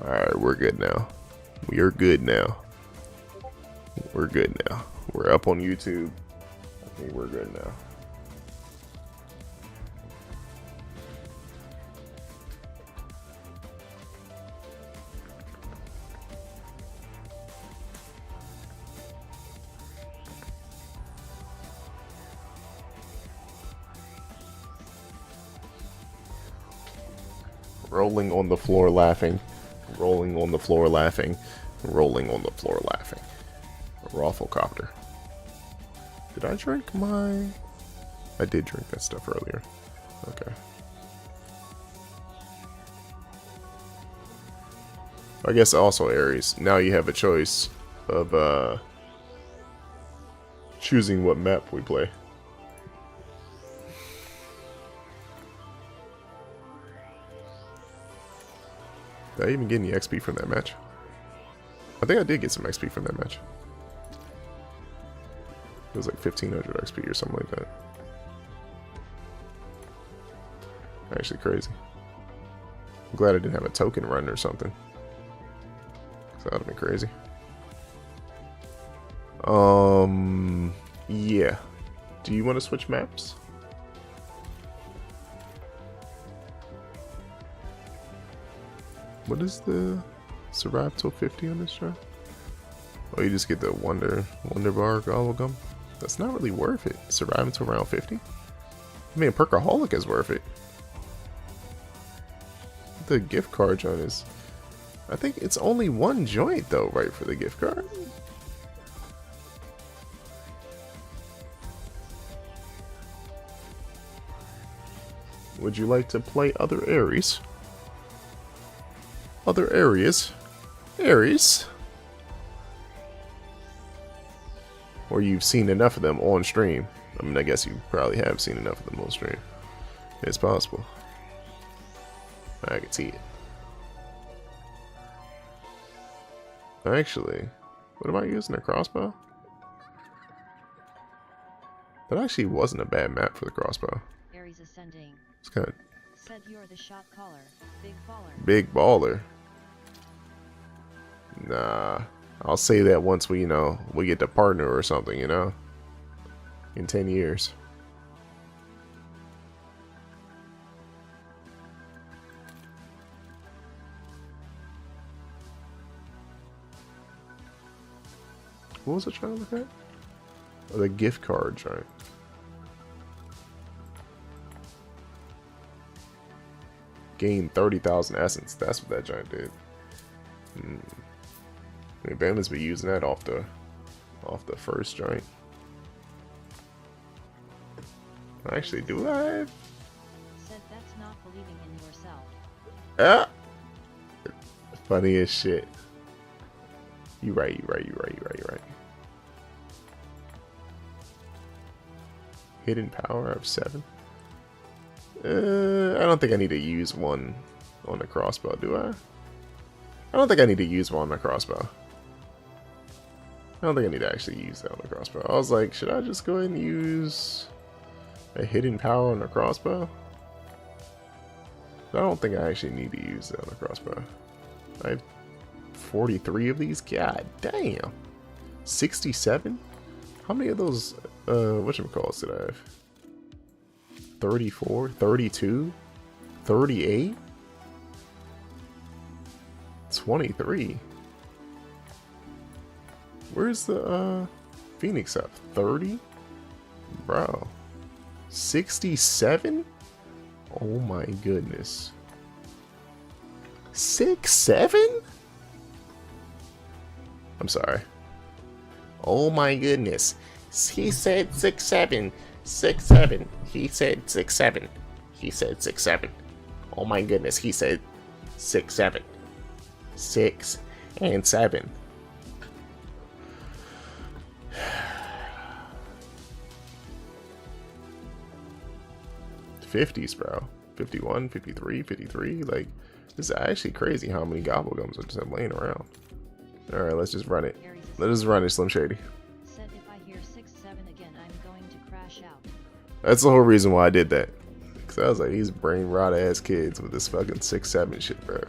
Alright, we're good now. We are good now. We're good now. We're up on YouTube. I think we're good now. Rolling on the floor laughing. Rolling on the floor laughing. Rolling on the floor laughing. A Rafflecopter. Did I drink my... I did drink that stuff earlier. Okay. I guess also Aries. Now you have a choice of choosing what map we play. Did I even get any XP from that match? I think I did get some XP from that match. It was like 1500 XP or something like that. Actually crazy. I'm glad I didn't have a token run or something. That would have been crazy. Yeah. Do you want to switch maps? What is the survive till 50 on this show? Oh, you just get the Wonder Bar Gobble Gum? That's not really worth it. Survive until around 50? I mean, Perkaholic is worth it. The gift card joint is... I think it's only one joint though, right, for the gift card? Would you like to play other Aries? Other areas? Aries? Or you've seen enough of them on stream. I mean, I guess you probably have seen enough of them on stream. It's possible. I can see it. Actually, what am I using? A crossbow? That actually wasn't a bad map for the crossbow. Aries ascending. It's kind of... Said you're the shot caller. Big baller. Big baller. Nah. I'll say that once we, we get to partner or something, in 10 years. What was I trying to look at? Oh, the gift card giant. Gained 30,000 essence. That's what that giant did. I mean, Bandits be using that off the first giant. Actually, do I? Said that's not believing in yourself. Ah! Funny as shit. You right. Hidden power of 7. I don't think I need to use one on the crossbow, do I? I don't think I need to use one on the crossbow. I don't think I need to actually use that on the crossbow. I was like, should I just go ahead and use a hidden power on the crossbow? I don't think I actually need to use that on the crossbow. I have 43 of these? God damn. 67? How many of those, whatchamacalls did I have? 34? 32? 38? 23? Where's the, Phoenix up? 30? Bro. 67? Oh my goodness. 6'7"? I'm sorry. Oh my goodness. He said 6'7". 6'7". He said 6'7". He said 6'7". Oh my goodness, he said 6'7". 6 and 7. '50s, bro. 51, 53, 53. Like, this is actually crazy how many gobblegums I just have laying around. Alright, let's just run it. Let us run it, Slim Shady. Said if I hear 6-7 again, I'm going to crash out. That's the whole reason why I did that. Because I was like, these brain rot ass kids with this fucking 6'7" shit, bro.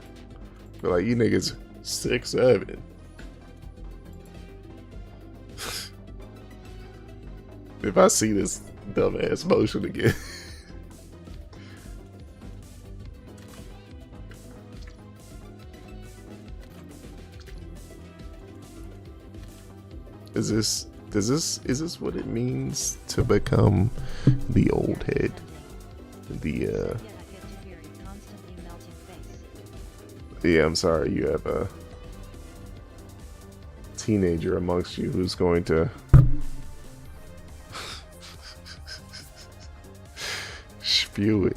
But like, you niggas 6'7". If I see this dumbass motion again. Is this what it means to become the old head? Yeah, I'm sorry, you have a teenager amongst you who's going to spew it.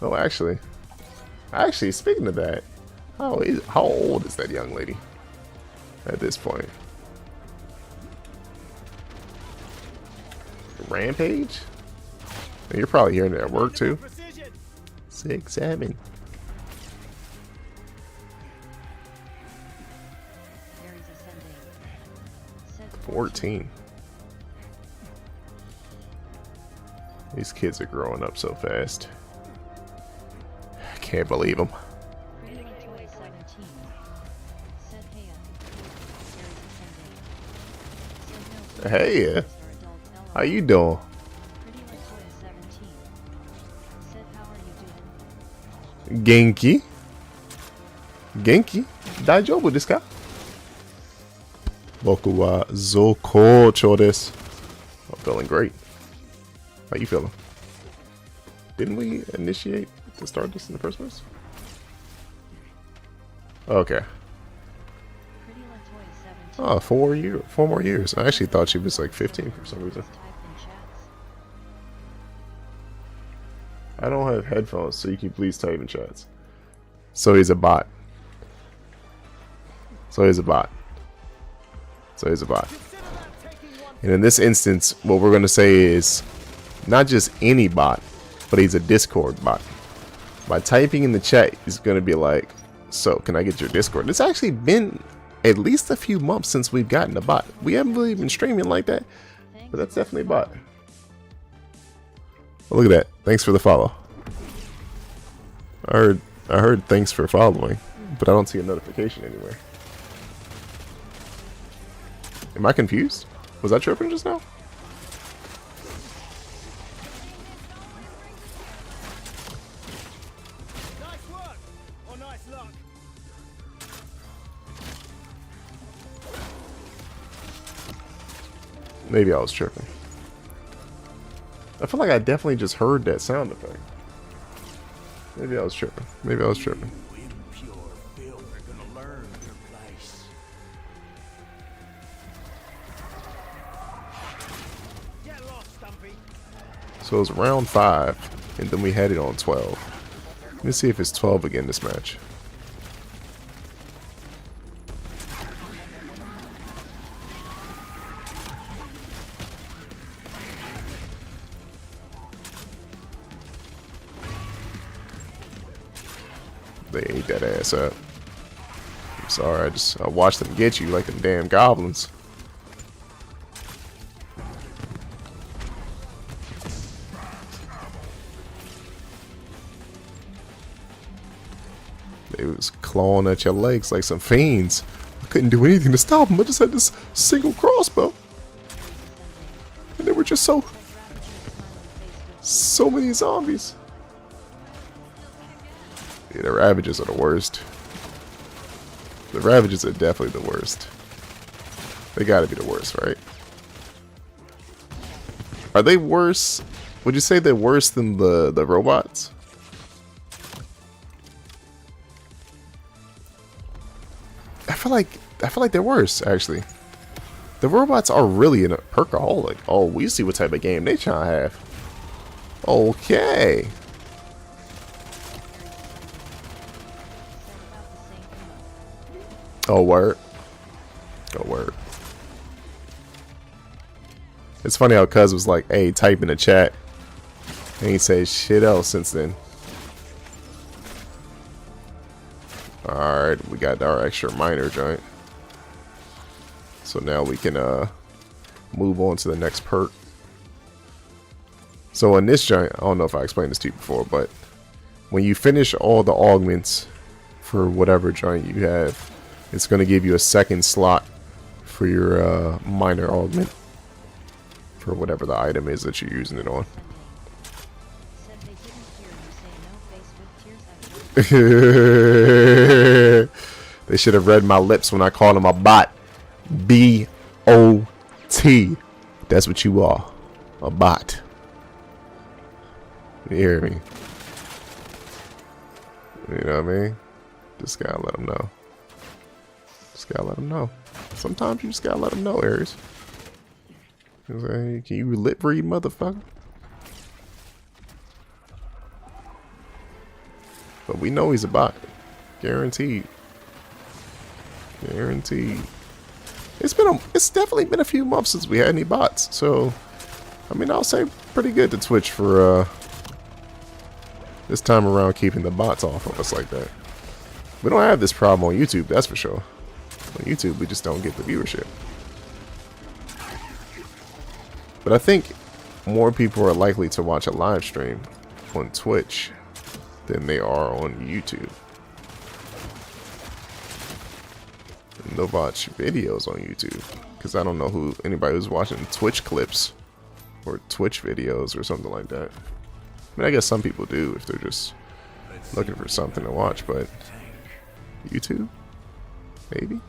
Oh, actually, speaking of that, how old is that young lady at this point? Rampage? And you're probably hearing it at work too. 6'7". 14. These kids are growing up so fast. I can't believe them. Hey, how you doing? Genki? Daijoubu desu ka? Boku wa zokocho desu. I'm feeling great. How you feeling? Didn't we initiate to start this in the first place? Okay. Oh, 4 more years. I actually thought she was like 15 for some reason. I don't have headphones, so you can please type in chats. So he's a bot. And in this instance, what we're going to say is not just any bot, but he's a Discord bot. By typing in the chat, he's going to be like, so can I get your Discord? It's actually been at least a few months since we've gotten a bot. We haven't really been streaming like that, but that's definitely a bot. Well, look at that. Thanks for the follow. I heard thanks for following, but I don't see a notification anywhere. Am I confused? Was I tripping just now? Nice work or nice luck. Maybe I was tripping. I feel like I definitely just heard that sound effect. Maybe I was tripping. So it was round 5, and then we had it on 12. Let me see if it's 12 again this match. They ate that ass up. I'm sorry, I watched them get you like them damn goblins. They was clawing at your legs like some fiends. I couldn't do anything to stop them. I just had this single crossbow. And there were just so many zombies. Yeah, the Ravages are the worst. The Ravages are definitely the worst. They gotta be the worst, right? Are they worse? Would you say they're worse than the robots? I feel like they're worse, actually. The robots are really an perkaholic. Oh, we see what type of game they trying to have. Okay. Oh, word. Oh, word. It's funny how Cuz was like, hey, type in the chat. And he said shit else since then. Alright, we got our extra minor joint. So now we can move on to the next perk. So in this joint, I don't know if I explained this to you before, but when you finish all the augments for whatever joint you have, it's going to give you a second slot for your minor augment for whatever the item is that you're using it on. Said they didn't hear you say no face with tears at They should have read my lips when I called him a bot. B-O-T. That's what you are. A bot. You hear me? You know what I mean? Just gotta let them know. Just gotta let them know. Sometimes you just gotta let them know, Aries. Can you lip read, motherfucker? But we know he's a bot. Guaranteed. Guaranteed. It's definitely been a few months since we had any bots. So, I mean, I'll say pretty good to Twitch for this time around keeping the bots off of us like that. We don't have this problem on YouTube, that's for sure. On YouTube, we just don't get the viewership. But I think more people are likely to watch a live stream on Twitch than they are on YouTube. And they'll watch videos on YouTube because I don't know anybody who's watching Twitch clips or Twitch videos or something like that. I mean, I guess some people do if they're just looking for something to watch, but YouTube? Maybe?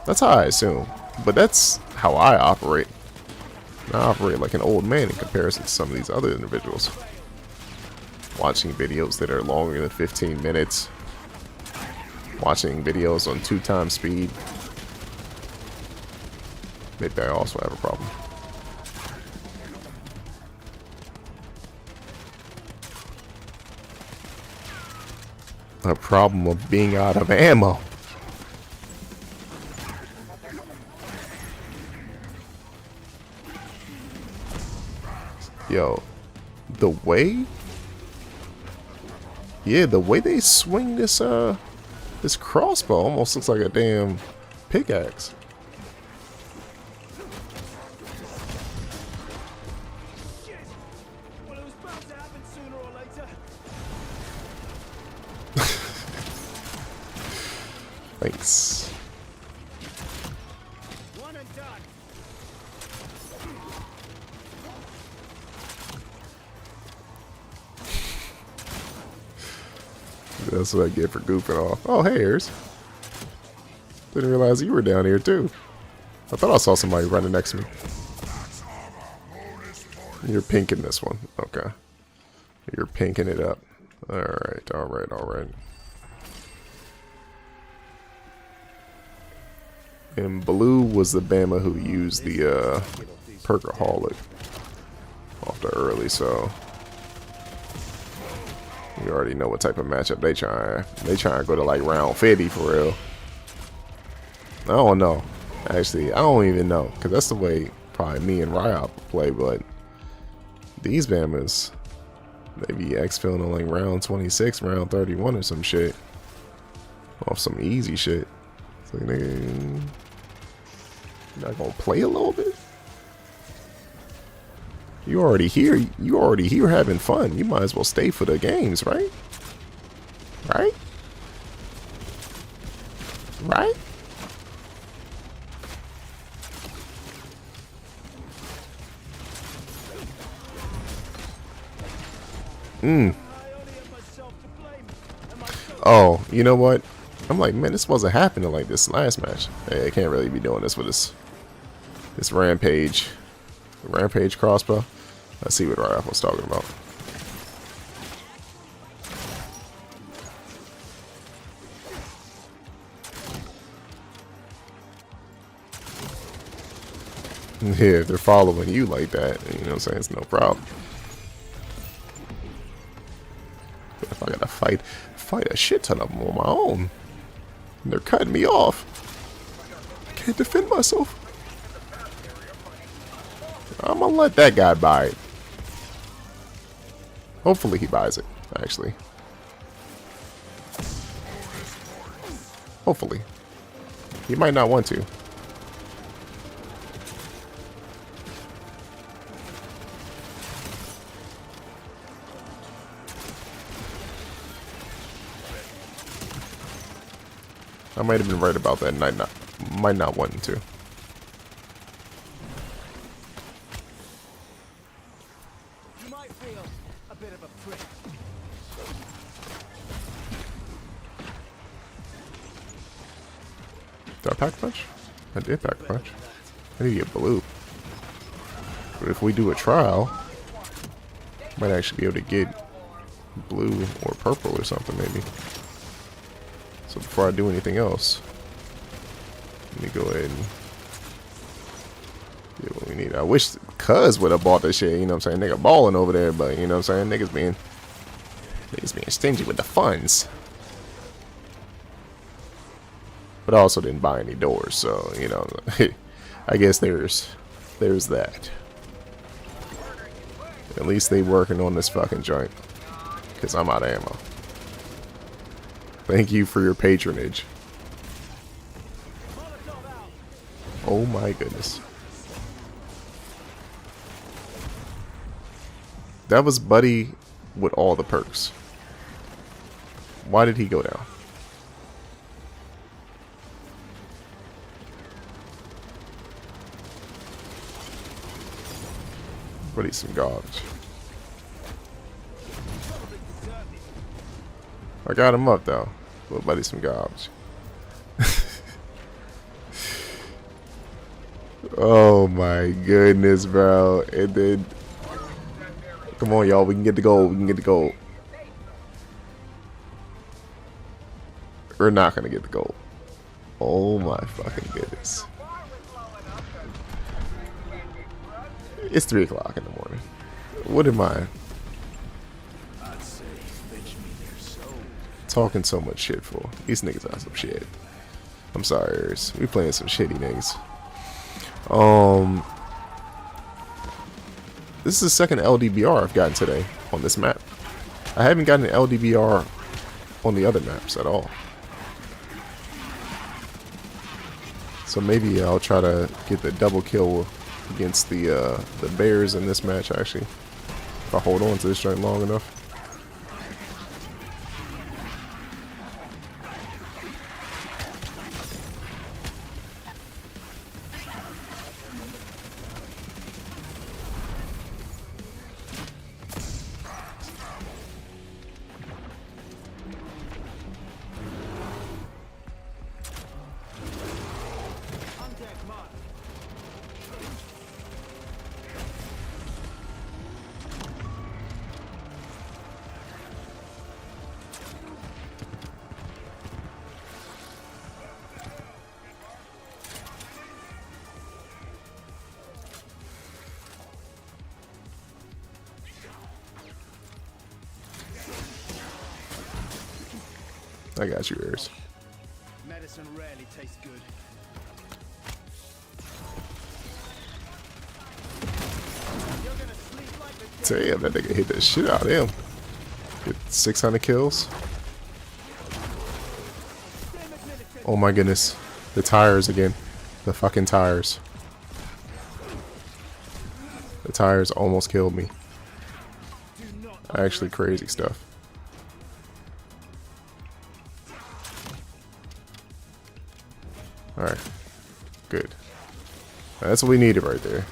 That's how I assume. But that's how I operate. I operate like an old man in comparison to some of these other individuals. Watching videos that are longer than 15 minutes. Watching videos on 2x speed. Maybe I also have a problem. A problem of being out of ammo. Yo, the way they swing this this crossbow almost looks like a damn pickaxe. Shit! Well, it was bound to happen sooner or later. Thanks. One and done. That's what I get for goofing off. Oh, hey, Ayers. Didn't realize you were down here, too. I thought I saw somebody running next to me. You're pinking this one. Okay. You're pinking it up. Alright, alright, alright. And Blue was the Bama who used the Perkaholic off the early, so you already know what type of matchup they trying. They trying to go to like round 50 for real. I don't know. Actually, I don't even know, because that's the way probably me and Ryop play, but these Bamas, they be exfilling on like round 26, round 31 or some shit. Off some easy shit. It's like, nigga, you not gonna play a little bit? You already here. You already here having fun. You might as well stay for the games, right? Right? Right? Oh, you know what? I'm like, man, this wasn't happening like this last match. Hey, I can't really be doing this with this rampage crossbow. Let's see what Ryop was talking about. Yeah, if they're following you like that, you know what I'm saying, it's no problem. But if I gotta fight a shit ton of them on my own, and they're cutting me off, I can't defend myself. I'm gonna let that guy buy it. Hopefully he buys it, actually. Hopefully. He might not want to. I might have been right about that, and I might not want to. You might feel a bit of a prick. Did I pack a punch? I did pack a punch. I need to get blue. But if we do a trial, might actually be able to get blue or purple or something maybe. So before I do anything else, let me go ahead and get what we need. I wish Cuz would have bought this shit, you know what I'm saying? Nigga balling over there, but you know what I'm saying? Niggas being stingy with the funds. But I also didn't buy any doors, so you know, I guess there's that. At least they working on this fucking joint, cause I'm out of ammo. Thank you for your patronage. Oh my goodness. That was Buddy with all the perks. Why did he go down? Buddy's some garbage. I got him up though, but Buddy's some garbage. Oh my goodness, bro. And then, come on, y'all. We can get the gold. We can get the gold. We're not going to get the gold. Oh my fucking goodness. It's 3 o'clock in the morning. What am I talking so much shit for? These niggas are some shit. I'm sorry, Aries. We playing some shitty niggas. This is the second LDBR I've gotten today on this map. I haven't gotten an LDBR on the other maps at all. So maybe I'll try to get the double kill against the Bears in this match, actually. If I hold on to this joint long enough. I got you, Aries. Medicine rarely tastes good. Damn, that nigga hit the shit out of him. Get 600 kills. Oh my goodness. The tires again. The fucking tires. The tires almost killed me. Actually crazy stuff. Alright. Good. That's what we needed right there.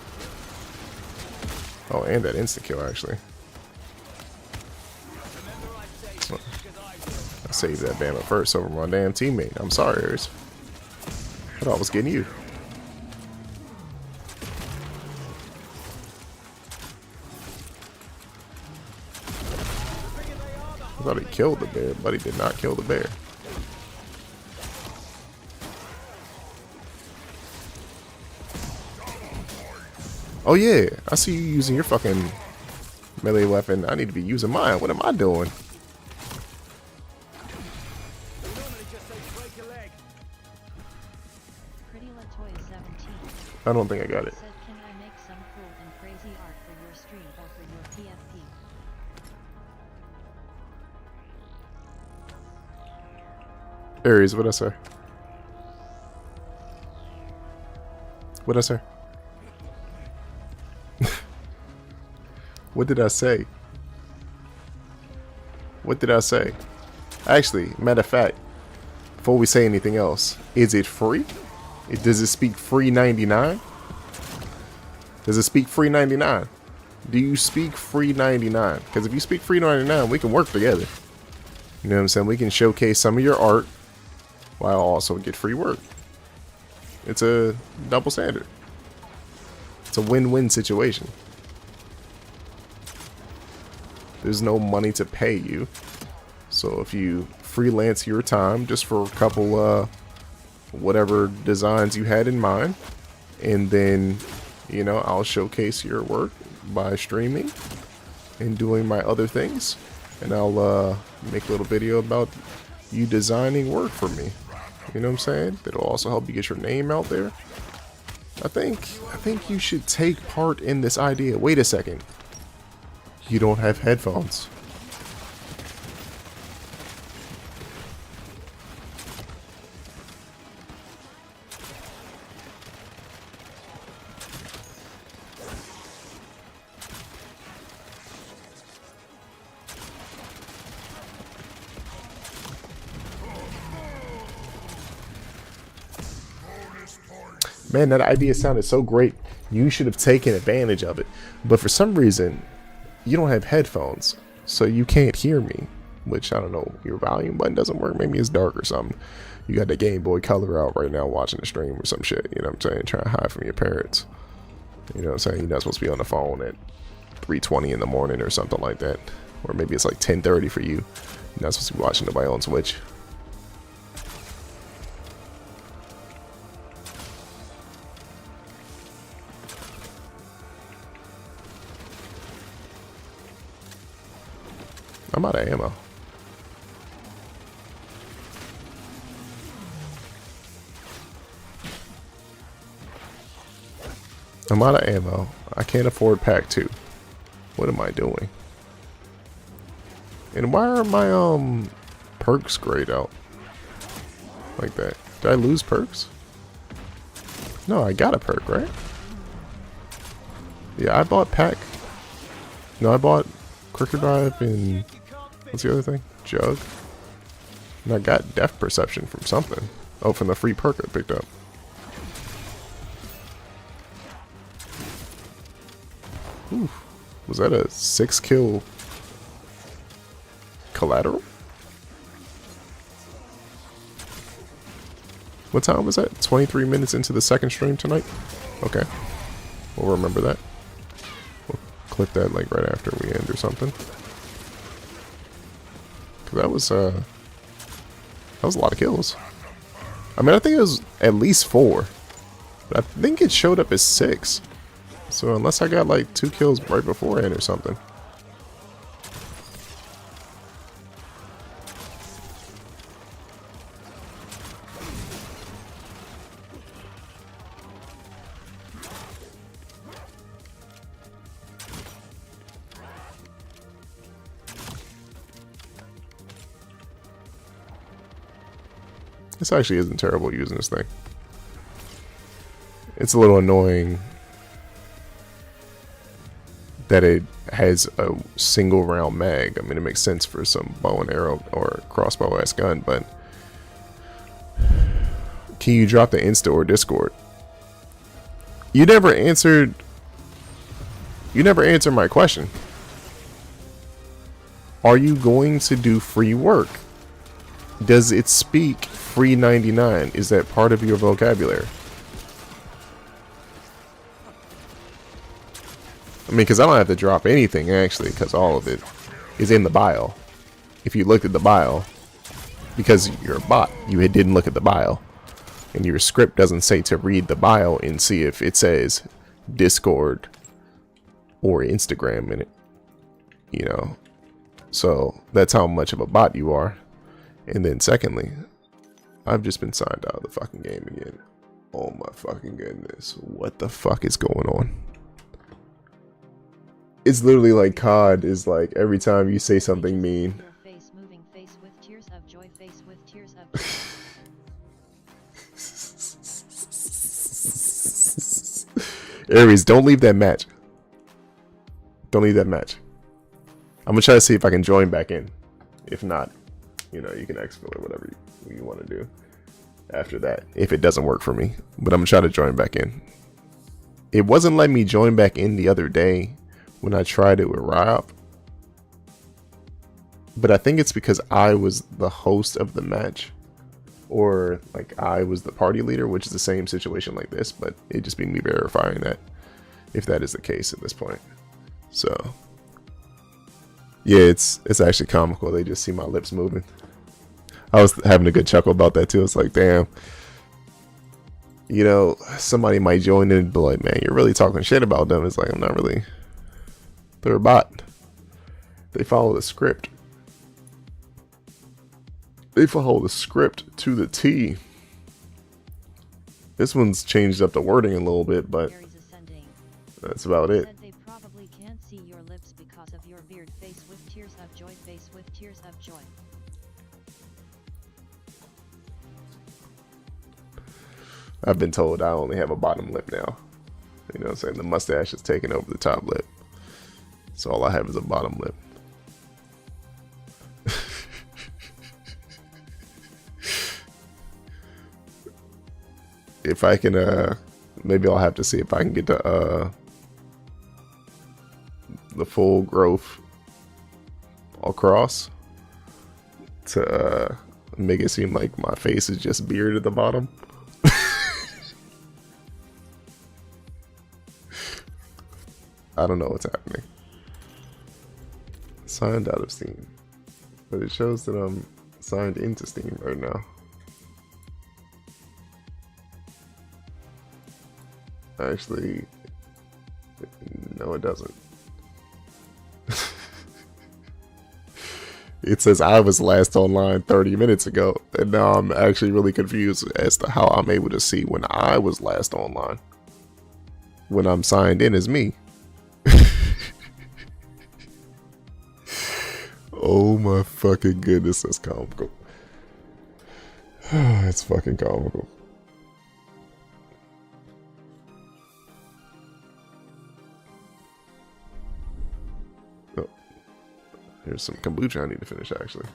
Oh, and that insta kill actually. I saved that Bama first over my damn teammate. I'm sorry, Aries. I thought I was getting you. I thought he killed the bear, but he did not kill the bear. Oh yeah, I see you using your fucking melee weapon. I need to be using mine. What am I doing? I don't think I got it. Said, can I make some cool and crazy art for your stream or for your PFP? Aries, what'd I say? What'd I say? What did I say? What did I say? Actually, matter of fact, before we say anything else, is it free? Does it speak free 99? Does it speak free 99? Do you speak free 99? Because if you speak free 99, we can work together. You know what I'm saying? We can showcase some of your art while also get free work. It's a double standard. It's a win-win situation. There's no money to pay you. So if you freelance your time just for a couple whatever designs you had in mind, and then, you know, I'll showcase your work by streaming and doing my other things, and I'll make a little video about you designing work for me. You know what I'm saying? That'll also help you get your name out there. I think you should take part in this idea. Wait a second. You don't have headphones. Man, that idea sounded so great. You should have taken advantage of it. But for some reason, you don't have headphones, so you can't hear me. Which, I don't know, your volume button doesn't work. Maybe it's dark or something. You got the Game Boy Color out right now watching the stream or some shit. You know what I'm saying? Trying to hide from your parents. You know what I'm saying? You're not supposed to be on the phone at 3:20 in the morning or something like that. Or maybe it's like 10:30 for you. You're not supposed to be watching nobody on Switch. I'm out of ammo. I'm out of ammo. I can't afford pack 2. What am I doing? And why are my perks grayed out? Like that. Did I lose perks? No, I got a perk, right? Yeah, I bought pack. No, I bought Quick Revive and what's the other thing? Jug. And I got depth perception from something. Oh, from the free perk I picked up. Ooh, was that a 6-kill collateral? What time was that? 23 minutes into the second stream tonight? Okay. We'll remember that. We'll clip that like right after we end or something. Cause that was a lot of kills. I mean, I think it was at least 4. But I think it showed up as 6. So unless I got like 2 kills right beforehand or something. This actually isn't terrible using this thing. It's a little annoying that it has a single round mag. I mean, it makes sense for some bow and arrow or crossbow ass gun, but can you drop the Insta or Discord? You never answered my question. Are you going to do free work? Does it speak free 99? Is that part of your vocabulary? I mean, because I don't have to drop anything, actually, because all of it is in the bio. If you looked at the bio, because you're a bot, you didn't look at the bio. And your script doesn't say to read the bio and see if it says Discord or Instagram in it. You know? So, that's how much of a bot you are. And then secondly, I've just been signed out of the fucking game again. Oh my fucking goodness. What the fuck is going on? It's literally like COD is like every time you say something mean. Your face moving face with tears of joy, face with tears of joy. Aries, don't leave that match. Don't leave that match. I'm gonna try to see if I can join back in. If not, you know, you can exfil or whatever you want to do after that if it doesn't work for me. But I'm gonna try to join back in. It wasn't letting me join back in the other day when I tried it with Rob, but I think it's because I was the host of the match, or like I was the party leader, which is the same situation like this, but it just be me verifying that if that is the case at this point. So yeah, it's actually comical. They just see my lips moving. I was having a good chuckle about that too. It's like, damn, you know, somebody might join in and be like, man, you're really talking shit about them. It's like, I'm not really. They're a bot. They follow the script. They follow the script to the T. This one's changed up the wording a little bit, but that's about it. Said they probably can't see your lips because of your beard. Face with tears of joy. Face with tears of joy. I've been told I only have a bottom lip now. You know what I'm saying? The mustache is taking over the top lip. So all I have is a bottom lip. If I can, maybe I'll have to see if I can get the full growth across to make it seem like my face is just beard at the bottom. I don't know what's happening. Signed out of Steam, but it shows that I'm signed into Steam right now. Actually, no, it doesn't. It says I was last online 30 minutes ago, and now I'm actually really confused as to how I'm able to see when I was last online when I'm signed in as me. Oh my fucking goodness, that's comical. It's fucking comical. Oh, here's some kombucha I need to finish actually.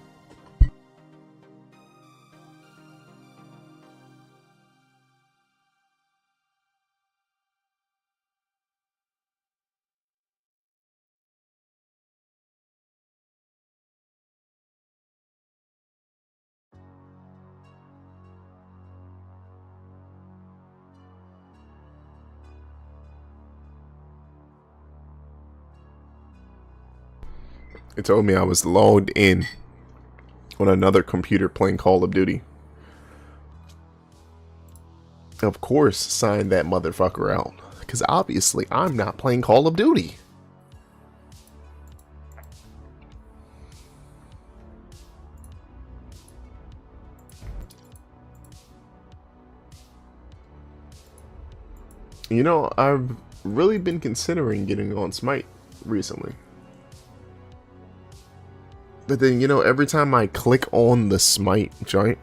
It told me I was logged in on another computer playing Call of Duty. Of course, sign that motherfucker out. Because obviously, I'm not playing Call of Duty. You know, I've really been considering getting on Smite recently. But then, you know, every time I click on the Smite joint,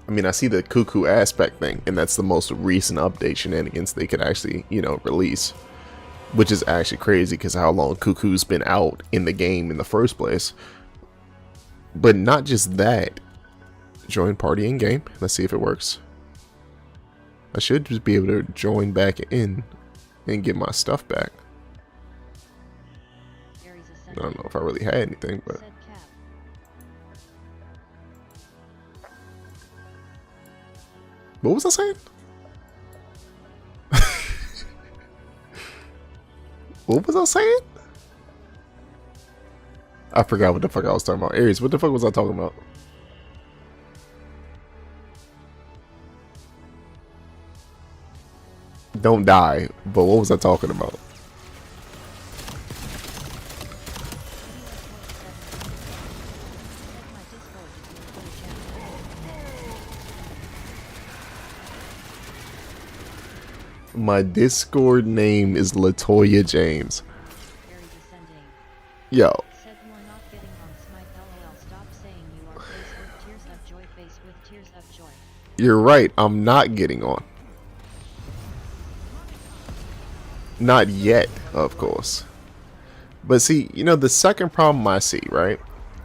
I mean, I see the cuckoo aspect thing, and that's the most recent update shenanigans they could actually, you know, release. Which is actually crazy, because how long cuckoo's been out in the game in the first place. But not just that. Join party in game. Let's see if it works. I should just be able to join back in and get my stuff back. I don't know if I really had anything, but what was I saying? What was I saying? I forgot what the fuck I was talking about. Aries, what the fuck was I talking about? Don't die, but what was I talking about? My Discord name is Latoya James. Yo. Said you are not getting on Smite. LOL. Stop saying you are. Face with tears of joy. Face with tears of joy. You're right. I'm not getting on. Not yet, of course. But see, you know, the second problem I see, right,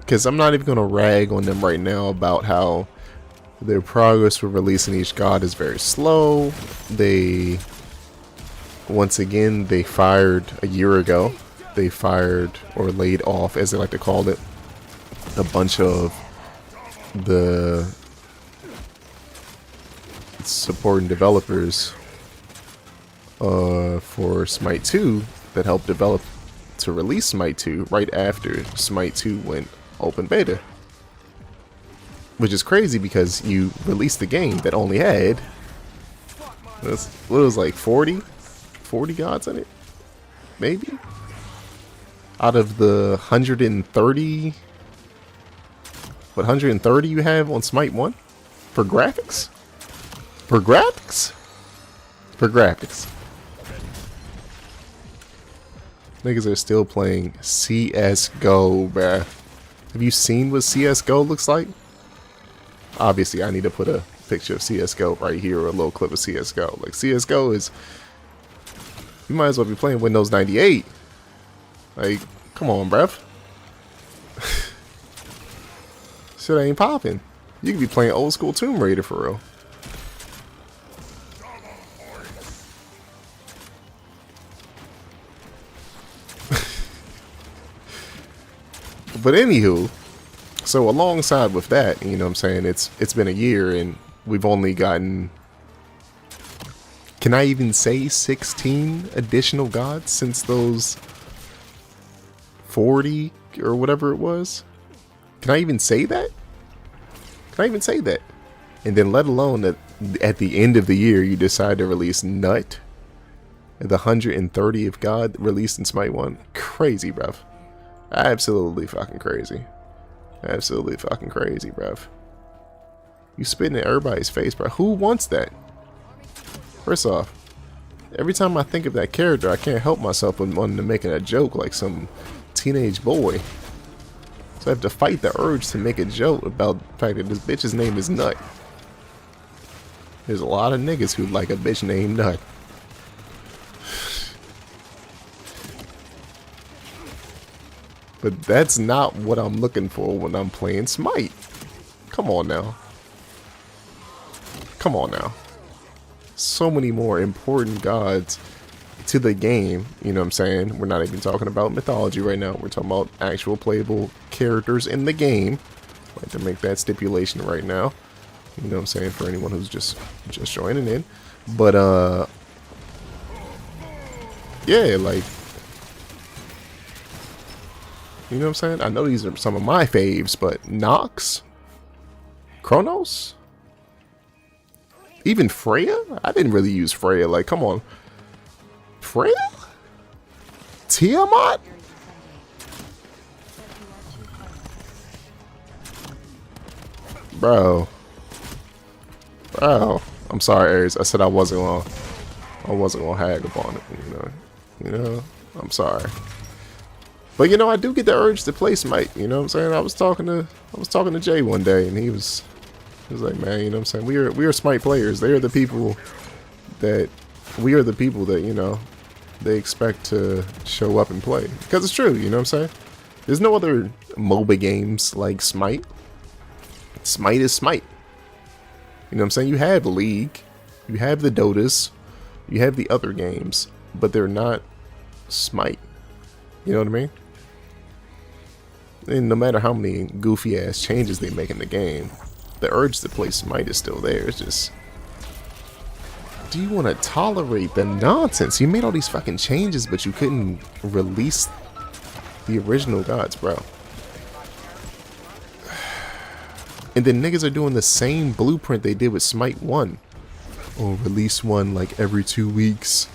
because I'm not even going to rag on them right now about how their progress for releasing each god is very slow. They, once again, they fired a year ago. They fired or laid off, as they like to call it, a bunch of the supporting developers for Smite 2 that helped develop to release Smite 2 right after Smite 2 went open beta. Which is crazy because you released the game that only had, what was like 40 gods in it? Maybe? Out of the 130, what, 130 you have on Smite 1? For graphics? For graphics? For graphics. Niggas are still playing CSGO, bruh. Have you seen what CSGO looks like? Obviously, I need to put a picture of CSGO right here, or a little clip of CSGO. Like, CSGO is... You might as well be playing Windows 98. Like, come on, bruv. Shit ain't popping. You could be playing old school Tomb Raider for real. But anywho, so alongside with that, you know what I'm saying, it's been a year and we've only gotten, can I even say 16 additional gods since those 40 or whatever it was? Can I even say that? Can I even say that? And then let alone that at the end of the year you decide to release Nut, the 130th god released in Smite 1. Crazy, bruv. Absolutely fucking crazy. Absolutely fucking crazy, bruv. You spitting in everybody's face, bro. Who wants that? First off, every time I think of that character, I can't help myself from wanting to making a joke like some teenage boy. So I have to fight the urge to make a joke about the fact that this bitch's name is Nut. There's a lot of niggas who like a bitch named Nut. But that's not what I'm looking for when I'm playing Smite. Come on now. Come on now. So many more important gods to the game. You know what I'm saying? We're not even talking about mythology right now. We're talking about actual playable characters in the game. I'd like to make that stipulation right now. You know what I'm saying? For anyone who's just joining in. But, yeah, like, you know what I'm saying? I know these are some of my faves, but Nox? Kronos? Even Freya? I didn't really use Freya. Like, come on. Freya? Tiamat? Bro. Bro. I'm sorry, Ares. I said I wasn't gonna hag upon it, you know. I'm sorry. But you know, I do get the urge to play Smite, you know what I'm saying? I was talking to Jay one day and he was like, man, you know what I'm saying? We are Smite players. We are the people that, you know, they expect to show up and play. Because it's true, you know what I'm saying? There's no other MOBA games like Smite. Smite is Smite. You know what I'm saying? You have League, you have the Dotas, you have the other games, but they're not Smite. You know what I mean? And no matter how many goofy ass changes they make in the game, the urge to play Smite is still there. It's just, do you want to tolerate the nonsense? You made all these fucking changes, but you couldn't release the original gods, bro. And then niggas are doing the same blueprint they did with Smite 1. Or release one like every 2 weeks.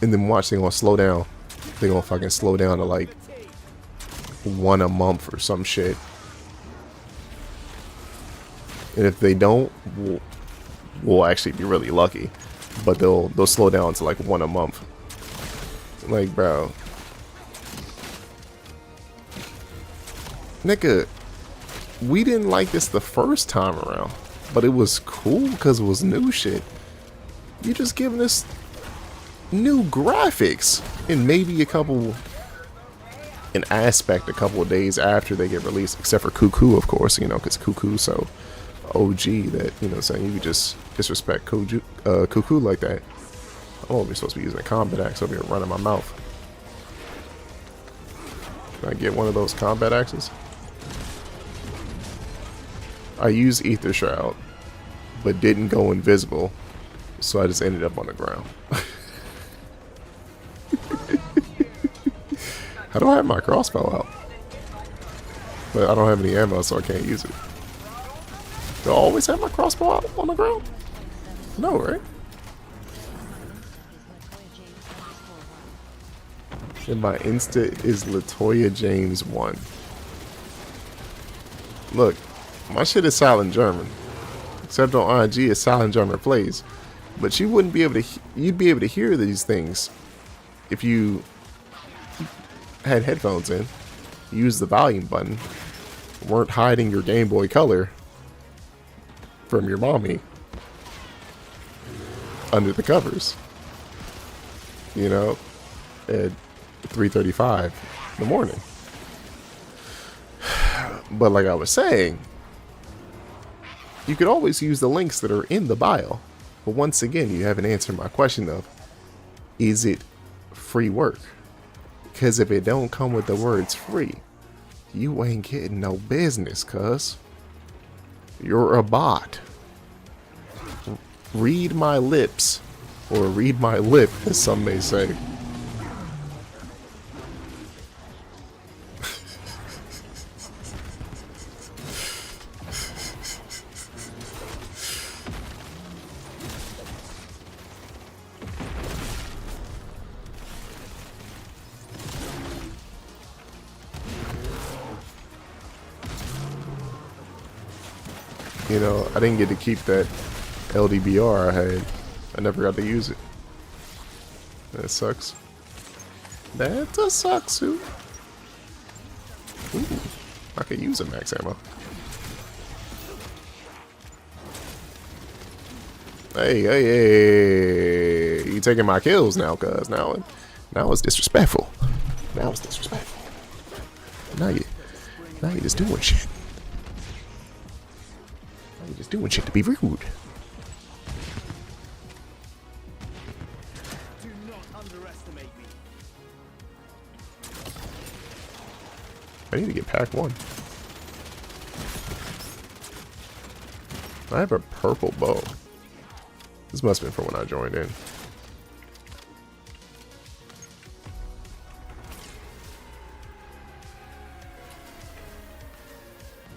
And then watch, they're gonna slow down. They're gonna fucking slow down to like one a month or some shit. And if they don't, we'll actually be really lucky. But they'll slow down to like one a month. Like, bro. Nigga, we didn't like this the first time around. But it was cool because it was new shit. You just giving us new graphics and maybe a couple an aspect a couple of days after they get released, except for Cuckoo, of course, you know, because Cuckoo's so OG that, you know, saying you could just disrespect Cuckoo like that. Oh, we're supposed to be using a combat axe over here running my mouth. Can I get one of those combat axes? I used Ether Shroud, but didn't go invisible, so I just ended up on the ground. How do I have my crossbow out? But I don't have any ammo, so I can't use it. Do I always have my crossbow out on the ground? No, right? And my Insta is Latoya James 1. Look, my shit is silent German. Except on IG, it's silent German plays. But you wouldn't be able to, you'd be able to hear these things if you had headphones in, use the volume button, weren't hiding your Game Boy Color from your mommy under the covers, you know, at 3:35 in the morning. But like I was saying, you could always use the links that are in the bio. But once again, you haven't answered my question of, is it free work? Because if it don't come with the words free, you ain't getting no business, cuz. You're a bot. Read my lips, or read my lip, as some may say. You know, I didn't get to keep that LDBR I had. I never got to use it. That sucks. That does suck, Sue. Ooh, I could use a max ammo. Hey, hey, hey. You taking my kills now, cuz. Now it's disrespectful. Now it's disrespectful. Now you're just doing shit. You're just doing shit to be rude. Do not underestimate me. I need to get pack 1. I have a purple bow. This must have been from when I joined in.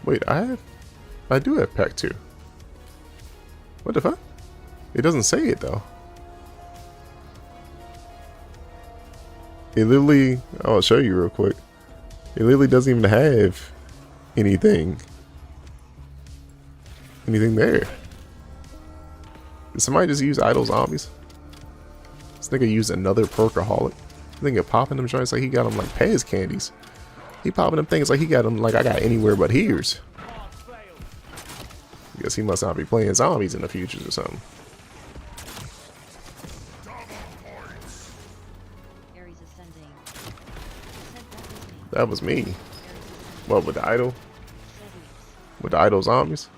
Wait, I do have pack 2. What the fuck? It doesn't say it though. It literally, I'll show you real quick. It literally doesn't even have anything there. Did somebody just use idle zombies? This nigga used another perkaholic. This nigga popping them joints like he got them like Pez candies. He popping them things like he got them like I got anywhere but here's. Guess he must not be playing zombies in the futures or something. Aries ascending. That was me. What, with the idle? With the idle zombies?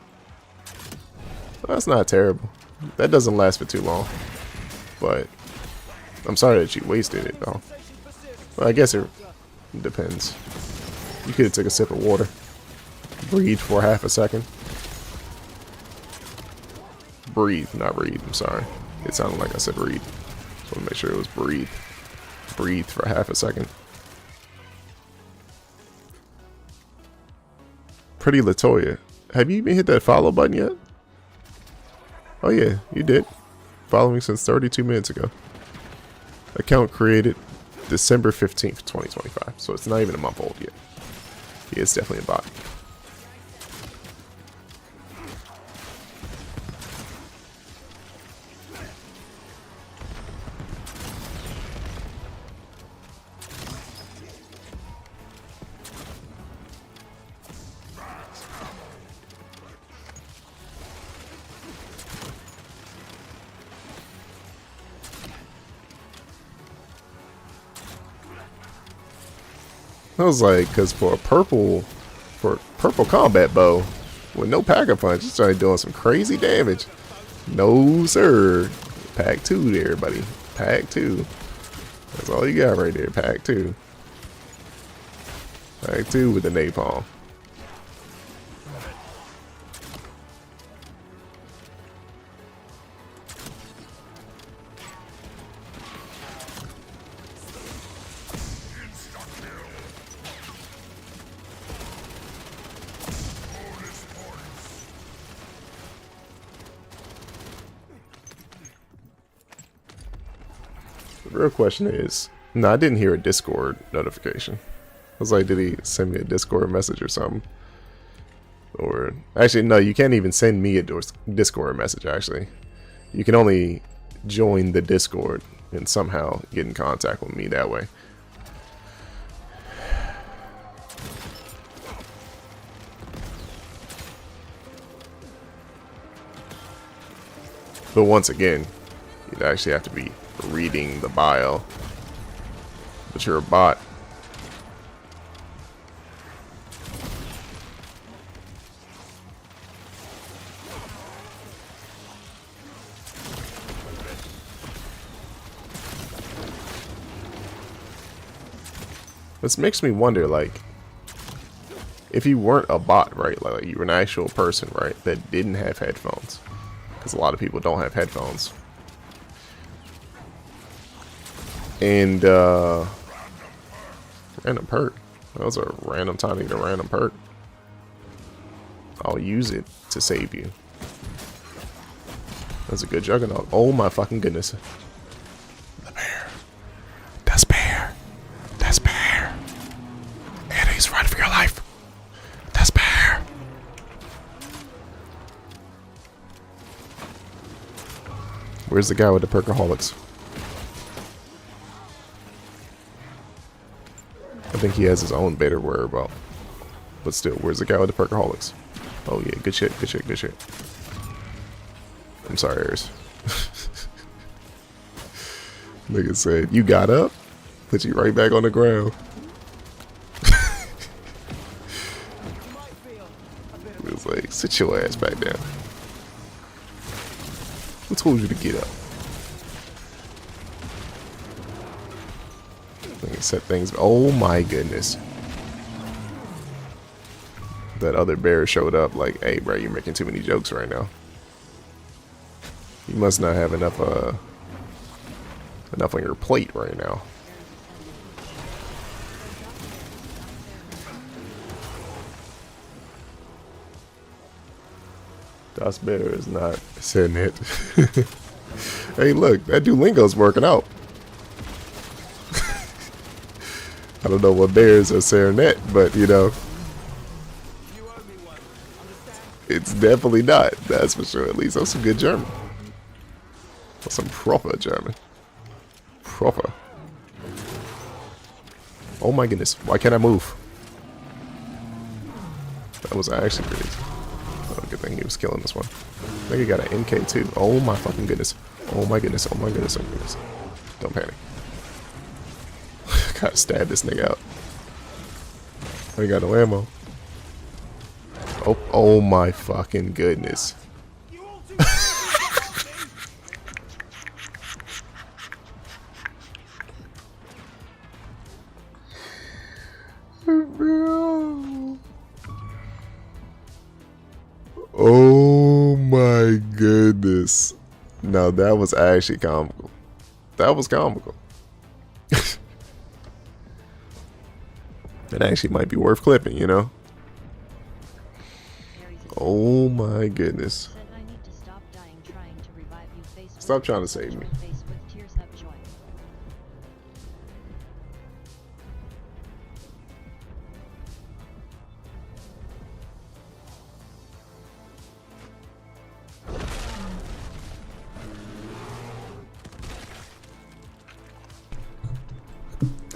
Well, that's not terrible. That doesn't last for too long. But I'm sorry that you wasted it though. Well, I guess it depends. You could have took a sip of water. Breathe for half a second. Breathe, not read. I'm sorry. It sounded like I said read. Just want to make sure it was breathe. Breathe for half a second. Pretty Latoya. Have you even hit that follow button yet? Oh yeah, you did. Follow me since 32 minutes ago. Account created December 15th, 2025. So it's not even a month old yet. Yeah, it's definitely a bot. I was like, because for purple combat bow with no pack-a-punch, it's started doing some crazy damage. No sir. Pack 2 there, buddy. Pack 2. That's all you got right there. Pack 2. Pack 2 with the napalm. The real question is, no, I didn't hear a Discord notification. I was like, did he send me a Discord message or something? Or, actually, no, you can't even send me a Discord message, actually. You can only join the Discord and somehow get in contact with me that way. But once again, you'd actually have to be reading the bio. But you're a bot. This makes me wonder, like, if you weren't a bot, right? Like you were an actual person, right? That didn't have headphones. Because a lot of people don't have headphones. And, random perk. That was a random time to get a random perk. I'll use it to save you. That's a good juggernaut. Oh my fucking goodness. The bear. That's bear. That's bear. Eddie's run for your life. That's bear. Where's the guy with the perkaholics? I think he has his own beta to worry about. But still, where's the guy with the perkaholics? Oh yeah, good shit, good shit, good shit. I'm sorry, Ares. Nigga said, you got up? Put you right back on the ground. It was like, sit your ass back down. Who told you to get up? Let me set things. Oh my goodness. That other bear showed up like, hey bro, you're making too many jokes right now. You must not have enough enough on your plate right now. Das Bear is not saying it. Hey look, that Duolingo's working out. I don't know what bears are saying that, but you know, it's definitely not. That's for sure. At least that's some good German. That's some proper German. Proper. Oh my goodness. Why can't I move? That was actually crazy. Oh, good thing he was killing this one. I think he got an MK too. Oh my fucking goodness. Oh my goodness. Oh my goodness. Oh my goodness. Don't panic. Gotta stab this nigga out. I got no ammo. Oh, oh my fucking goodness. Oh my goodness. No, that was actually comical. That was comical. It actually might be worth clipping, you know? Oh my goodness. Stop trying to save me.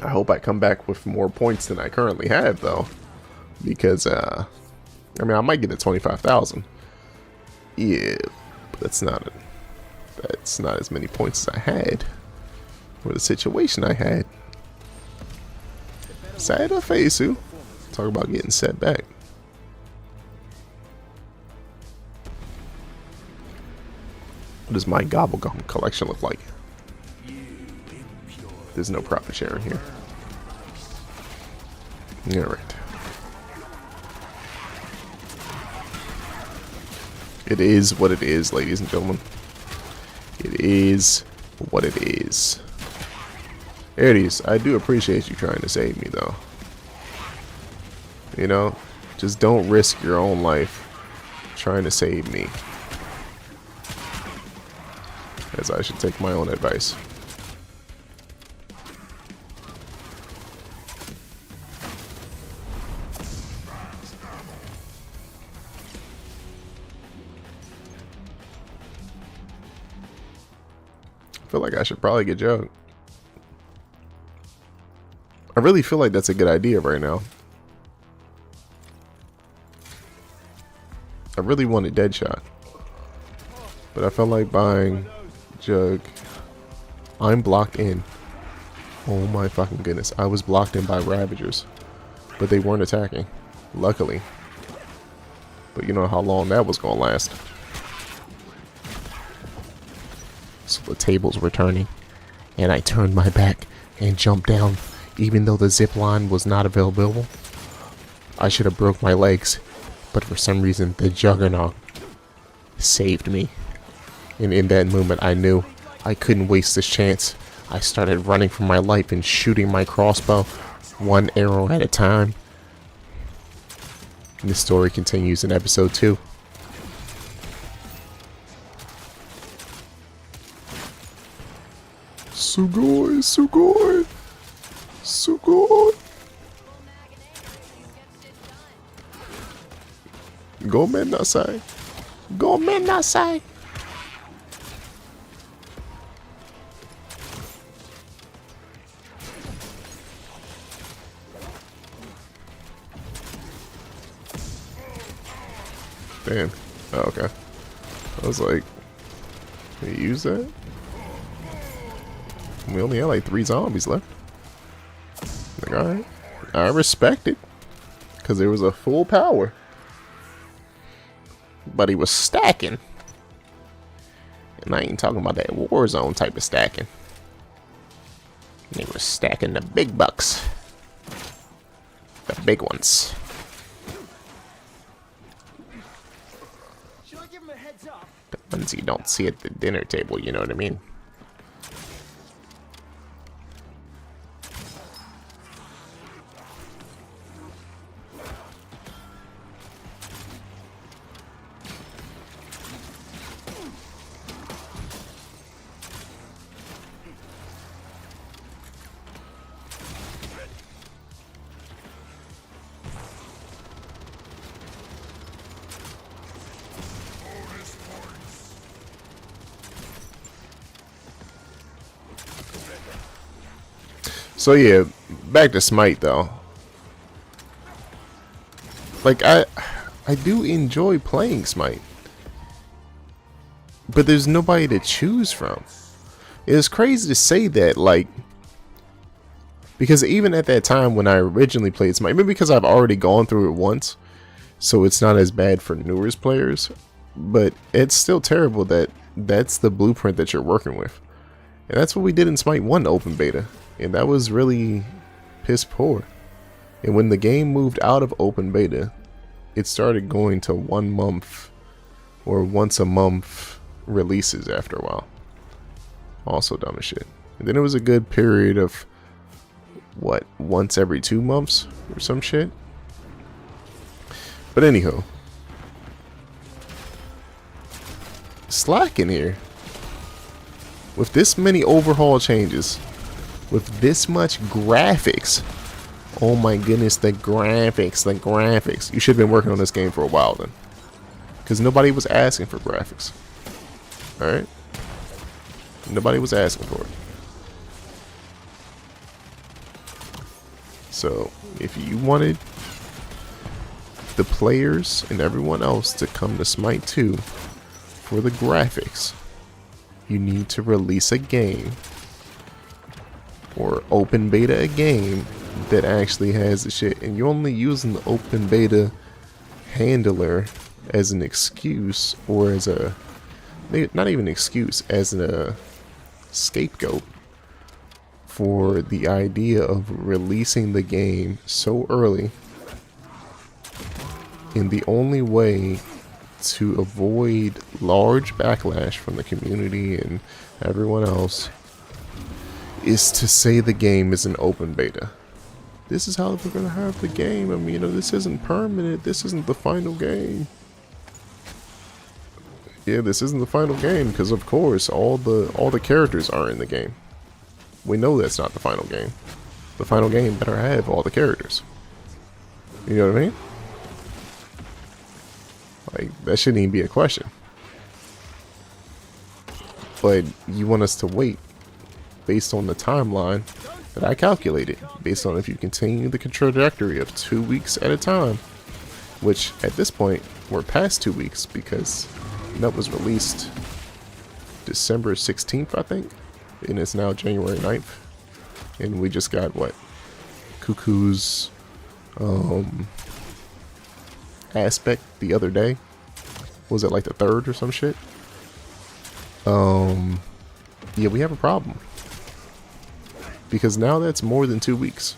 I hope I come back with more points than I currently have, though, because I mean, I might get to 25,000. Yeah, but that's not as many points as I had, or the situation I had. Sad face, who? Talk about getting set back. What does my Gobblegum collection look like? There's no profit sharing here. Alright. It is what it is, ladies and gentlemen. It is what it is. There it is. I do appreciate you trying to save me, though. You know, just don't risk your own life trying to save me. As I should take my own advice. I feel like I should probably get Jug. I really feel like that's a good idea right now. I really wanted Deadshot, but I felt like buying Jug. I'm blocked in. Oh my fucking goodness. I was blocked in by Ravagers, but they weren't attacking, luckily. But you know how long that was gonna last. So the tables were turning, and I turned my back and jumped down, even though the zip line was not available. I should have broke my legs, but for some reason the Juggernaut saved me. And in that moment I knew I couldn't waste this chance. I started running for my life and shooting my crossbow, one arrow at a time. And the story continues in episode 2. Sugoi, Sugoi, Sugoi. Gomen nasai. Gomen nasai. Damn. Oh, okay. I was like, can you use that? We only had like 3 zombies left. Like, alright. I respect it. Because there was a full power. But he was stacking. And I ain't talking about that Warzone type of stacking. He was stacking the big bucks. The big ones. Should I give him a heads up? The ones you don't see at the dinner table, you know what I mean? So yeah, back to Smite though. Like I do enjoy playing Smite, but there's nobody to choose from. It's crazy to say that, like, because even at that time when I originally played Smite, maybe because I've already gone through it once, so it's not as bad for newer players, but it's still terrible that that's the blueprint that you're working with. And that's what we did in Smite 1 open beta. And that was really piss poor. And when the game moved out of open beta, it started going to 1 month or once a month releases after a while. Also dumb as shit. And then it was a good period of, what, once every 2 months or some shit? But anyhow. Slack in here. With this many overhaul changes, with this much graphics, oh my goodness, the graphics. You should have been working on this game for a while then, because nobody was asking for graphics. Alright, nobody was asking for it. So if you wanted the players and everyone else to come to Smite 2 for the graphics, you need to release a game or open beta a game that actually has the shit, and you're only using the open beta handler as an excuse, or as a, not even excuse, as a scapegoat for the idea of releasing the game so early. And the only way to avoid large backlash from the community and everyone else is to say the game is an open beta. This is how we're gonna have the game. I mean, you know, this isn't permanent. This isn't the final game. Yeah, this isn't the final game because, of course, all the characters are in the game. We know that's not the final game. The final game better have all the characters. You know what I mean? Like, that shouldn't even be a question. But you want us to wait based on the timeline that I calculated, based on if you continue the trajectory of 2 weeks at a time, which at this point we're past 2 weeks because that was released December 16th, I think, and it's now January 9th, and we just got what, Cuckoo's aspect the other day. Was it like the 3rd or some shit? Yeah, we have a problem. Because now that's more than 2 weeks.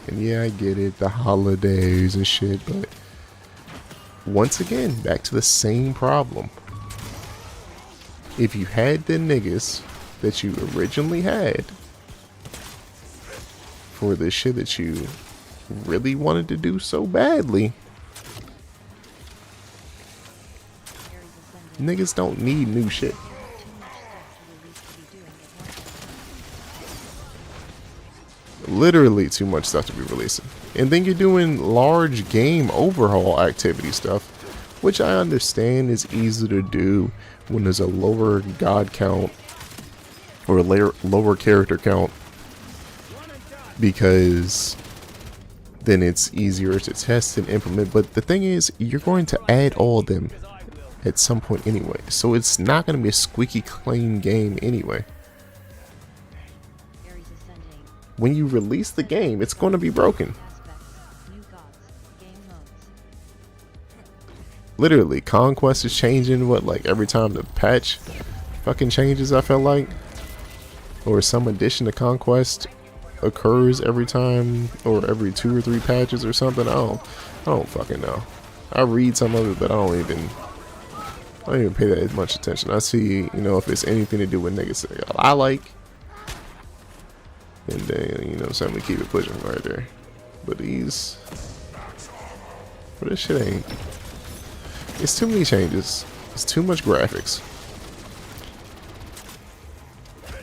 And yeah, I get it, the holidays and shit, but once again, back to the same problem. If you had the niggas that you originally had for the shit that you really wanted to do so badly, niggas don't need new shit. Literally too much stuff to be releasing. And then you're doing large game overhaul activity stuff, which I understand is easy to do when there's a lower god count or a lower character count, because then it's easier to test and implement. But the thing is, you're going to add all of them at some point anyway, so it's not going to be a squeaky clean game anyway. When you release the game, it's going to be broken. Literally, Conquest is changing, what, like every time the patch fucking changes, I felt like? Or some addition to Conquest occurs every time, or every 2 or 3 patches or something. I don't fucking know. I read some of it, but I don't even pay that much attention. I see, you know, if it's anything to do with niggas that I like, and then, you know, so we keep it pushing right there. But this shit ain't. It's too many changes. It's too much graphics.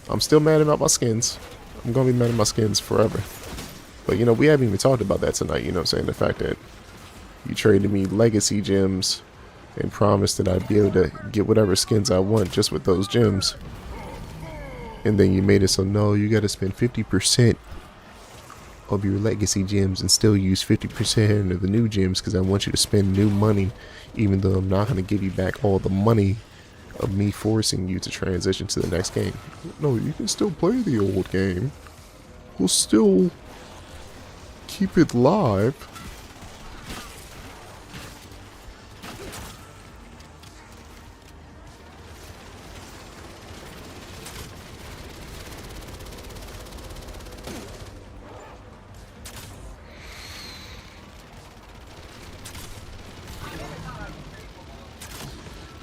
I'm still mad about my skins. I'm gonna be mad at my skins forever. But, you know, we haven't even talked about that tonight. You know what I'm saying? The fact that you traded me legacy gems and promised that I'd be able to get whatever skins I want just with those gems. And then you made it so, no, you gotta spend 50% of your legacy gems and still use 50% of the new gems because I want you to spend new money, even though I'm not gonna give you back all the money of me forcing you to transition to the next game. No, you can still play the old game. We'll still keep it live.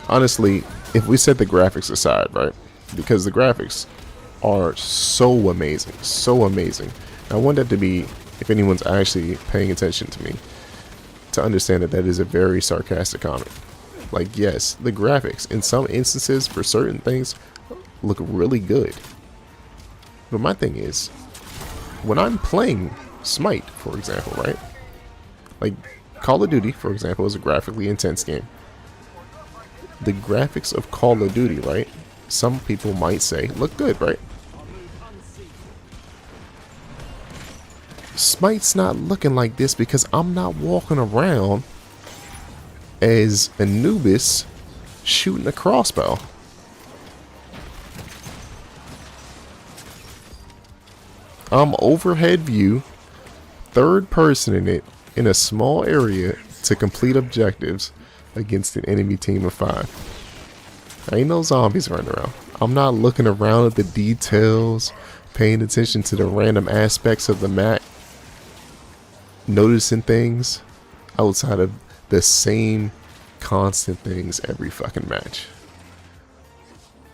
Honestly, if we set the graphics aside, right? Because the graphics are so amazing, so amazing. I want that to be, if anyone's actually paying attention to me, to understand that that is a very sarcastic comment. Like, yes, the graphics in some instances for certain things look really good. But my thing is, when I'm playing Smite, for example, right? Like, Call of Duty, for example, is a graphically intense game. The graphics of Call of Duty, right? Some people might say look good, right? Smite's not looking like this because I'm not walking around as Anubis shooting a crossbow. I'm overhead view third person in it in a small area to complete objectives against an enemy team of 5. Ain't no zombies running around. I'm not looking around at the details, paying attention to the random aspects of the map, noticing things outside of the same constant things every fucking match.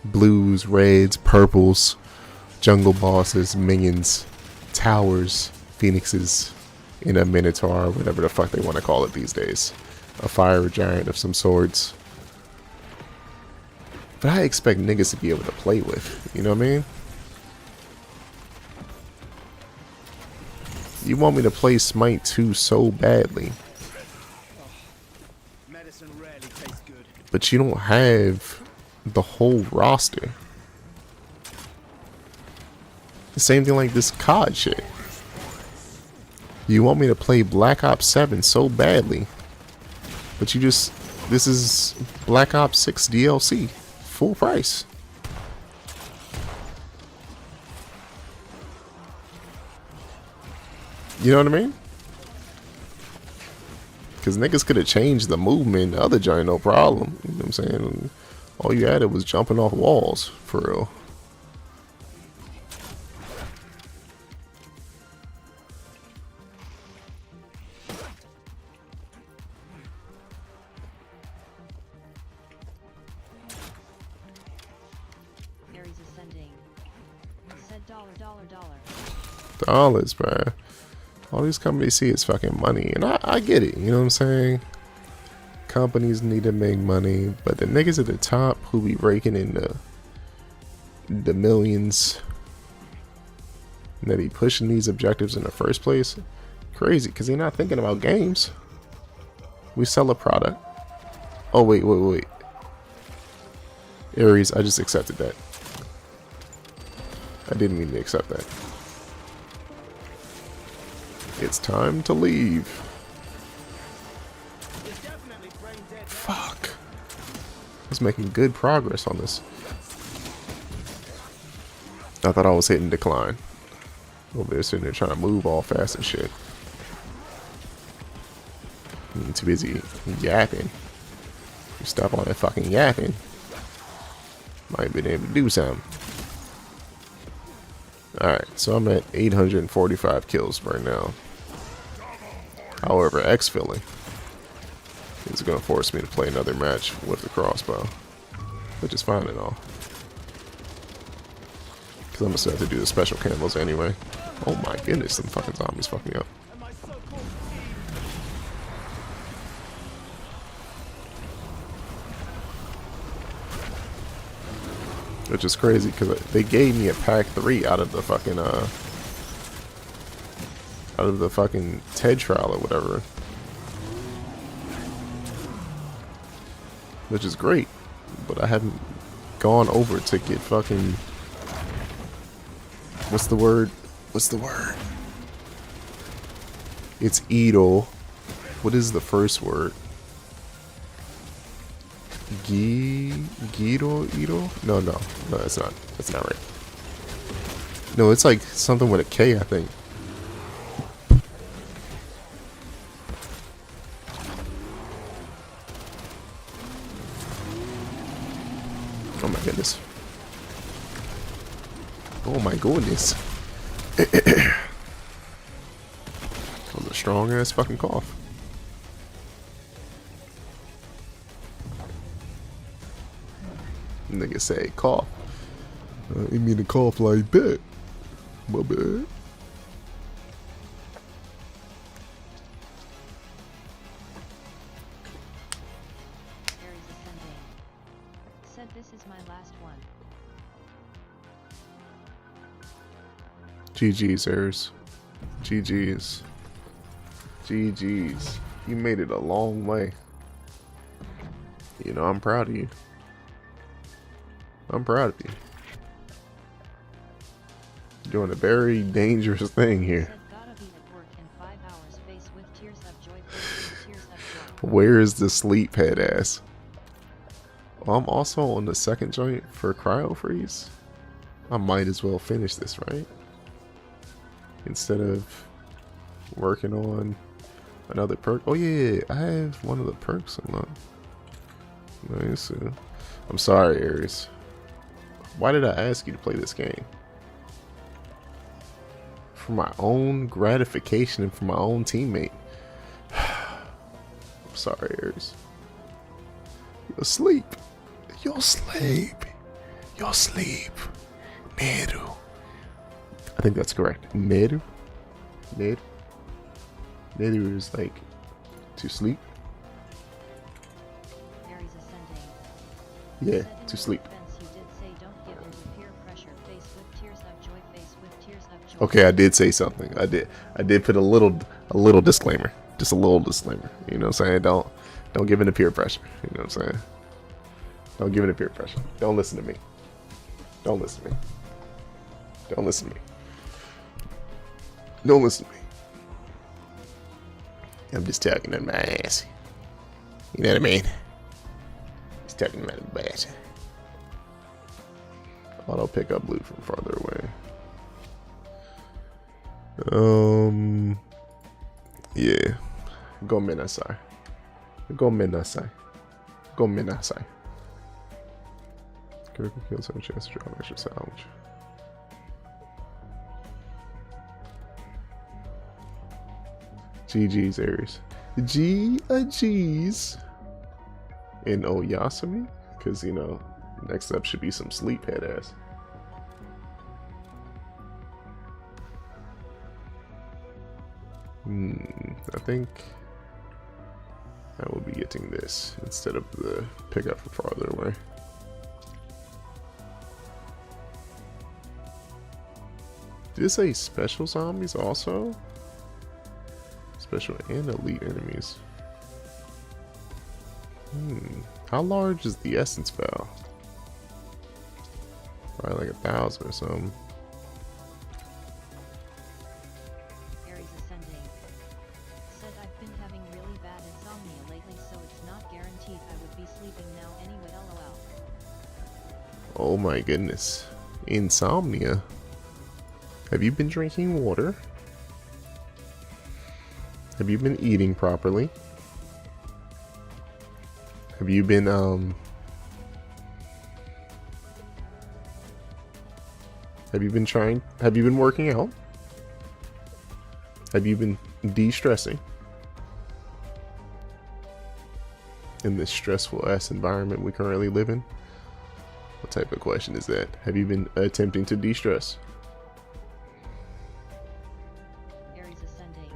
Blues, reds, purples, jungle bosses, minions, towers, phoenixes, in a minotaur, whatever the fuck they want to call it these days. A fire giant of some sorts. But I expect niggas to be able to play with, you know what I mean? You want me to play Smite 2 so badly, but you don't have the whole roster. The same thing like this COD shit. You want me to play Black Ops 7 so badly, but you just, this is Black Ops 6 DLC, full price. You know what I mean? Because niggas could have changed the movement, the other giant, no problem. You know what I'm saying? All you added was jumping off walls, for real. Aries ascending. Said $. Dollars, bruh. All these companies see is fucking money, and I get it, you know what I'm saying? Companies need to make money, but the niggas at the top who be raking in the millions, and that be pushing these objectives in the first place, crazy, because they're not thinking about games. We sell a product. Oh, wait. Aries, I just accepted that. I didn't mean to accept that. It's time to leave. Fuck. I was making good progress on this. I thought I was hitting decline. Over there sitting there trying to move all fast and shit. I'm too busy yapping. You stop all that fucking yapping. Might have been able to do something. Alright, so I'm at 845 kills right now. However, exfilling is going to force me to play another match with the crossbow, which is fine and all. Because I'm going to still have to do the special camos anyway. Oh my goodness, some fucking zombies fuck me up. Which is crazy because they gave me a pack 3 out of the fucking TED trial or whatever, which is great, but I haven't gone over to get fucking, what's the word? It's Edo. What is the first word? Edo? No, that's not. That's not right. No, it's like something with a K, I think. Oh my goodness. Oh my goodness. That was a strong ass fucking cough. Nigga say cough. You mean to cough like that? My bad. Aries ascending. Said this is my last one. GG's, Aries. GG's. GG's. You made it a long way. You know, I'm proud of you. I'm proud of you. You're doing a very dangerous thing here. Said gotta be at work in 5 hours. Face with tears of joy. Face with tears of joy. Where is the sleep head ass? Well, I'm also on the second joint for cryo freeze. I might as well finish this, right? Instead of Working on another perk. Oh yeah, I have one of the perks unlocked. Nice. I'm sorry, Aries. Why did I ask you to play this game? For my own gratification and for my own teammate. I'm sorry, Aries. You'll sleep. You'll sleep. You'll sleep. Meru. I think that's correct. Meru? Meru? Meru is like to sleep. Aries ascending. Yeah, Said in to your sleep. defense you did say don't give in to peer pressure. Face with tears of joy. Face with tears of joy. Okay, I did say something. I did put a little disclaimer. Just a little disclaimer. You know what I'm saying? Don't give in to peer pressure. You know what I'm saying? Don't give in to peer pressure. Don't listen to me. Don't listen to me. Don't listen to me. Don't listen to me. I'm just talking in my ass. You know what I mean? Just talking about my ass. Auto pick up loot from farther away. Yeah. Go Minasai. Go Minasai. Go Minasai. Critical kills have a chance to drop extra salvage. GG's, Aries. G's in Oyasumi? Because, you know, next up should be some sleep head ass. I think I will be getting this instead of the pickup from farther away. Did it say special zombies also? Special and elite enemies. How large is the essence file? Probably like 1,000 or something. Aries ascending. Said I've been having really bad insomnia lately, so it's not guaranteed I would be sleeping now anyway. LOL. Oh my goodness. Insomnia. Have you been drinking water? Have you been eating properly? Have you been have you been working out? Have you been de-stressing in this stressful ass environment we currently live in? What type of question is that? Have you been attempting to de-stress? Aries ascending.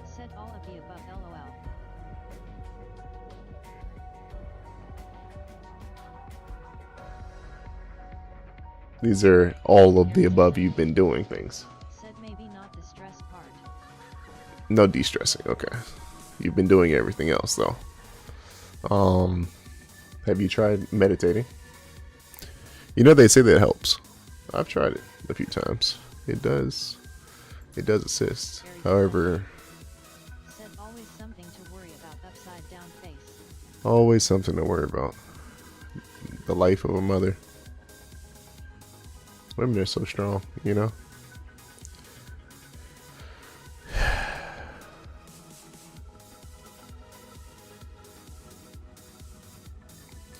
Said all of the above. LOL. These are all of the above. You've been doing things. Said maybe not the stress part. No de-stressing. Okay. You've been doing everything else though. Have you tried meditating? You know they say that helps. I've tried it a few times. It does assist. However, Said always something to worry about. Upside down face. always something to worry about. The life of a mother. Women are so strong, you know?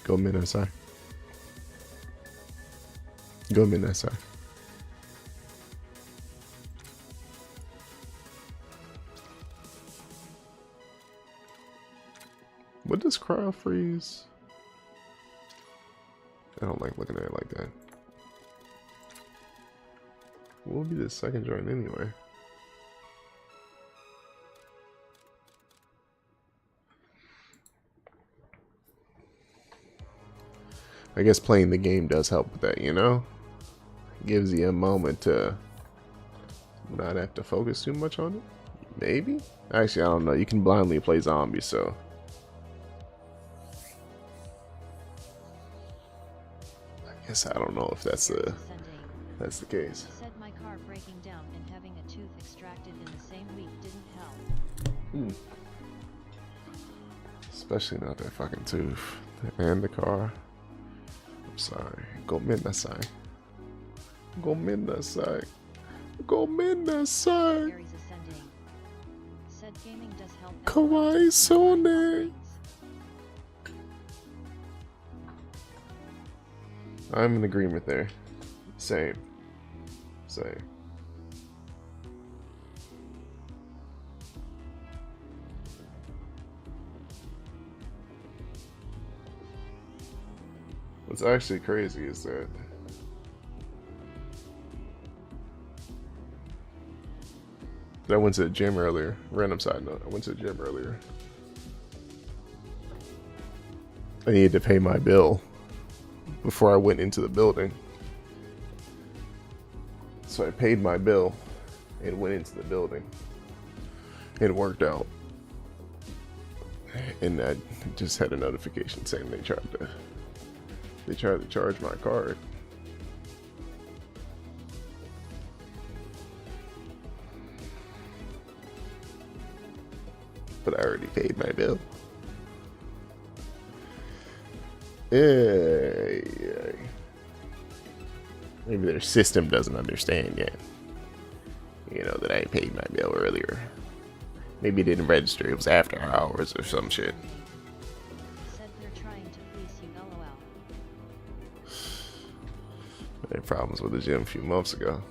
Go Minasai. Go Minasai. What does cryo freeze? I don't like looking at it like that. What will be the second joint anyway? I guess playing the game does help with that, you know? Gives you a moment to not have to focus too much on it. Maybe? Actually, I don't know. You can blindly play zombies, so. I guess I don't know if that's Aries the ascending. case. Said my car breaking down and having a tooth extracted in the same week didn't help. Especially not that fucking tooth. And the car. I'm sorry. Go Minasai. Go Minasai. Go Minasai. Aries ascending. Gaming does help. Kawaii Sone. I'm in agreement there. Same. Same. What's actually crazy is that I went to the gym earlier. Random side note, I went to the gym earlier. I needed to pay my bill before I went into the building. So I paid my bill and went into the building. It worked out. And I just had a notification saying they tried to charge my card. But I already paid my bill. Yeah. Maybe their system doesn't understand yet. You know, that I paid my bill earlier. Maybe it didn't register. It was after hours or some shit. Said they're trying to fleece you, lol. I had problems with the gym a few months ago.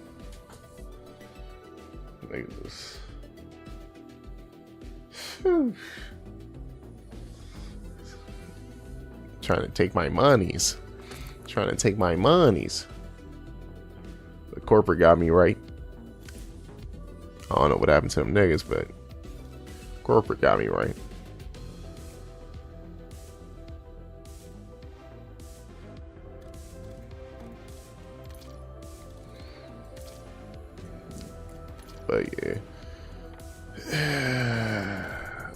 Trying to take my monies. Trying to take my monies. The corporate got me right. I don't know what happened to them niggas, but corporate got me right. But yeah.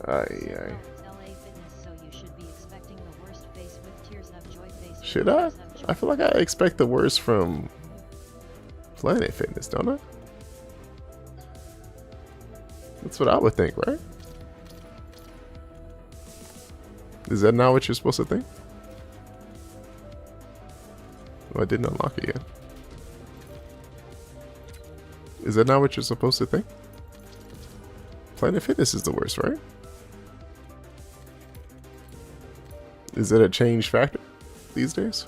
LA Fitness, so you should be expecting the worst face with tears of joy face. Should I? I feel like I expect the worst from Planet Fitness, don't I? That's what I would think, right? Is that not what you're supposed to think? Oh, I didn't unlock it yet. Is that not what you're supposed to think? Planet Fitness is the worst, right? Is that a change factor these days?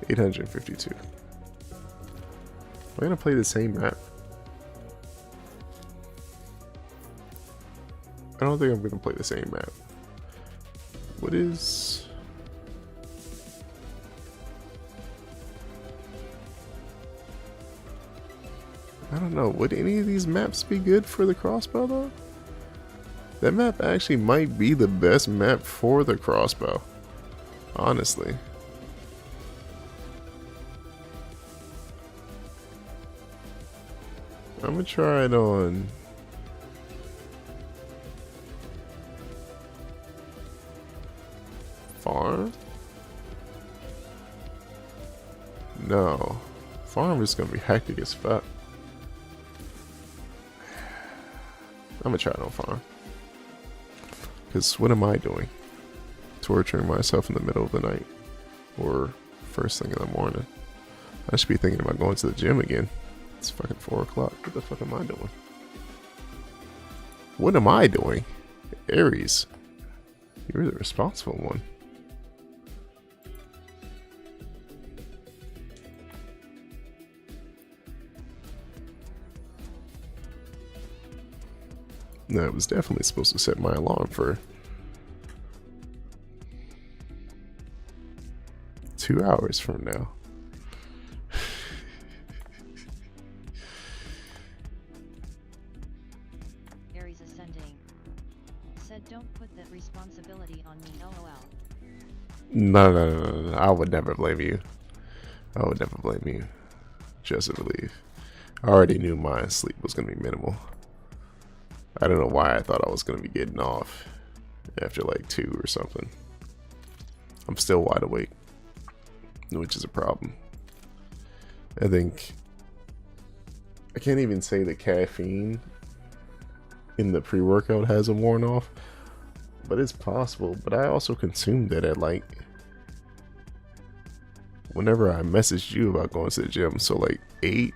852. Am I gonna play the same map? I don't think I'm gonna play the same map. What is... I don't know. Would any of these maps be good for the crossbow though? That map actually might be the best map for the crossbow. Honestly. I'm gonna try it on... Farm? No. Farm is gonna be hectic as fuck. I'm gonna try it on farm. Because what am I doing? Torturing myself in the middle of the night. Or first thing in the morning. I should be thinking about going to the gym again. It's fucking 4 o'clock. What the fuck am I doing? What am I doing? Aries. You're the responsible one. No, it was definitely supposed to set my alarm for 2 hours from now. Aries ascending. Said don't put that responsibility on me, lol. No. I would never blame you. I would never blame you. Just to believe. I already knew my sleep was going to be minimal. I don't know why I thought I was going to be getting off after like 2 or something. I'm still wide awake, which is a problem. I think I can't even say the caffeine in the pre-workout hasn't worn off, but it's possible. But I also consumed it at like whenever I messaged you about going to the gym, so like 8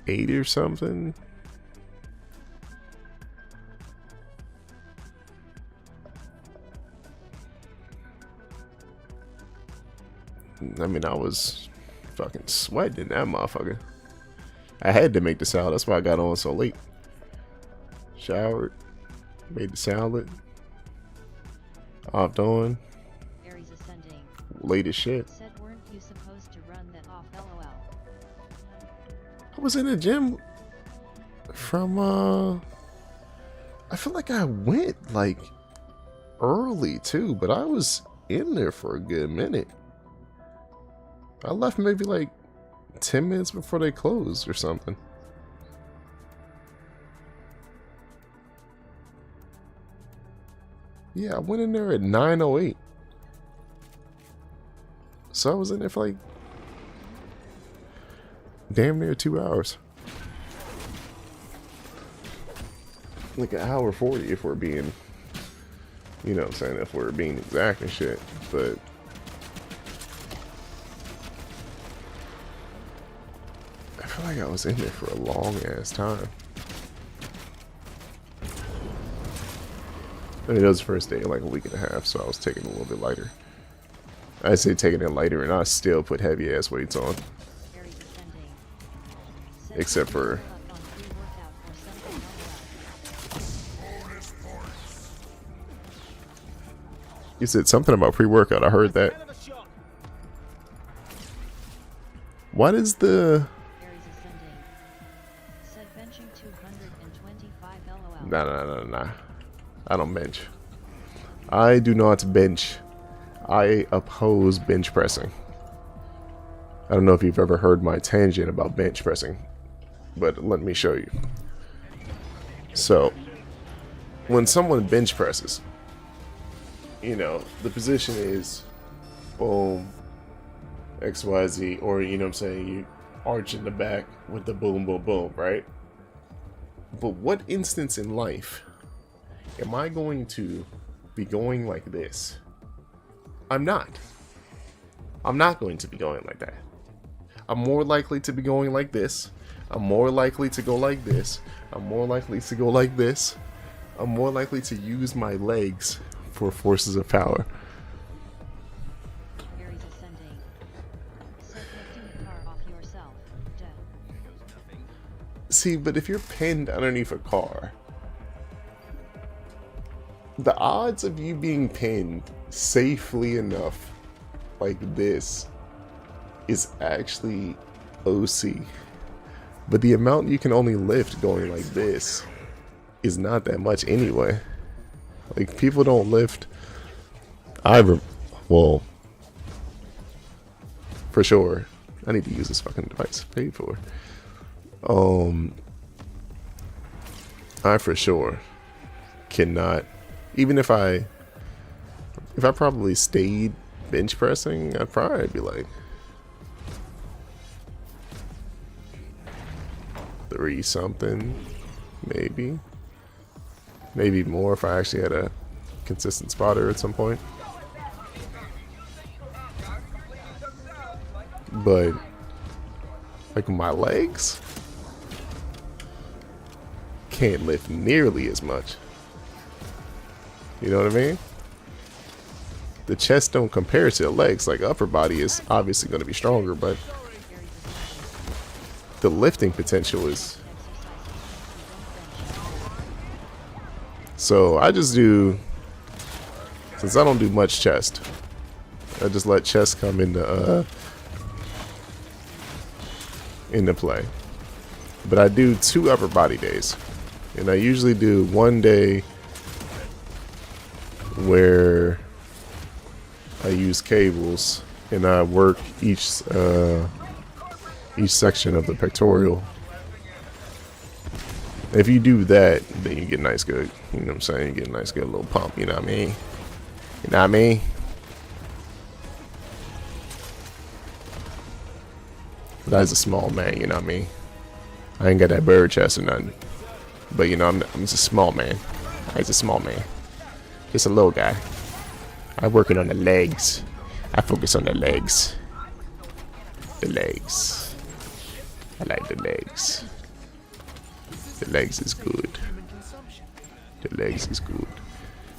8 or something. I mean, I was fucking sweating in that motherfucker. I had to make the salad. That's why I got on so late. Showered, made the salad, hopped on. Aries ascending. Late as shit. Said weren't you supposed to run that off LOL? I was in the gym from I feel like I went like early too, but I was in there for a good minute. I left maybe like 10 minutes before they closed or something. Yeah, I went in there at 9:08. So I was in there for like damn near 2 hours. Like an hour 40 if we're being, you know what I'm saying, if we're being exact and shit. But I feel like I was in there for a long ass time. I mean, it was the first day, like a week and a half, so I was taking it a little bit lighter. I say taking it lighter, and I still put heavy ass weights on. Aries ascending. Said Except for- up on pre-workout or something LOL. You said something about pre-workout. I heard that. Hell of a shot. What is the... Aries ascending. Said benching 225 LOL. Nah. I don't bench. I do not bench. I oppose bench pressing. I don't know if you've ever heard my tangent about bench pressing, but let me show you. So, when someone bench presses, you know, the position is boom, XYZ, or you know what I'm saying, you arch in the back with the boom, boom, boom, right? But what instance in life am I going to be going like this? I'm not. I'm not going to be going like that. I'm more likely to be going like this. I'm more likely to go like this. I'm more likely to go like this. I'm more likely to use my legs for forces of power. Aries ascending. Said lifting the car off yourself. Duh. See, but if you're pinned underneath a car, the odds of you being pinned safely enough like this is actually OC. But the amount you can only lift going like this is not that much anyway. Like, people don't lift. Well, for sure. I need to use this fucking device. Paid for. I for sure cannot. Even if I probably stayed bench pressing, I'd probably be like 3 something, maybe more if I actually had a consistent spotter at some point. But like my legs can't lift nearly as much. You know what I mean? The chest don't compare to the legs. Like, upper body is obviously going to be stronger, but the lifting potential is. So I just do, since I don't do much chest, I just let chest come into play. But I do 2 upper body days, and I usually do 1 day where I use cables and I work each section of the pectoral. If you do that, then you get a nice good, you know what I'm saying, you get a nice good little pump, you know what I mean? You know what I mean? But I was a small man, you know what I mean? I ain't got that bird chest or nothing. But you know, I'm just a small man. I was a small man. Just a little guy. I'm working on the legs. I focus on the legs. The legs. I like the legs. The legs is good. The legs is good.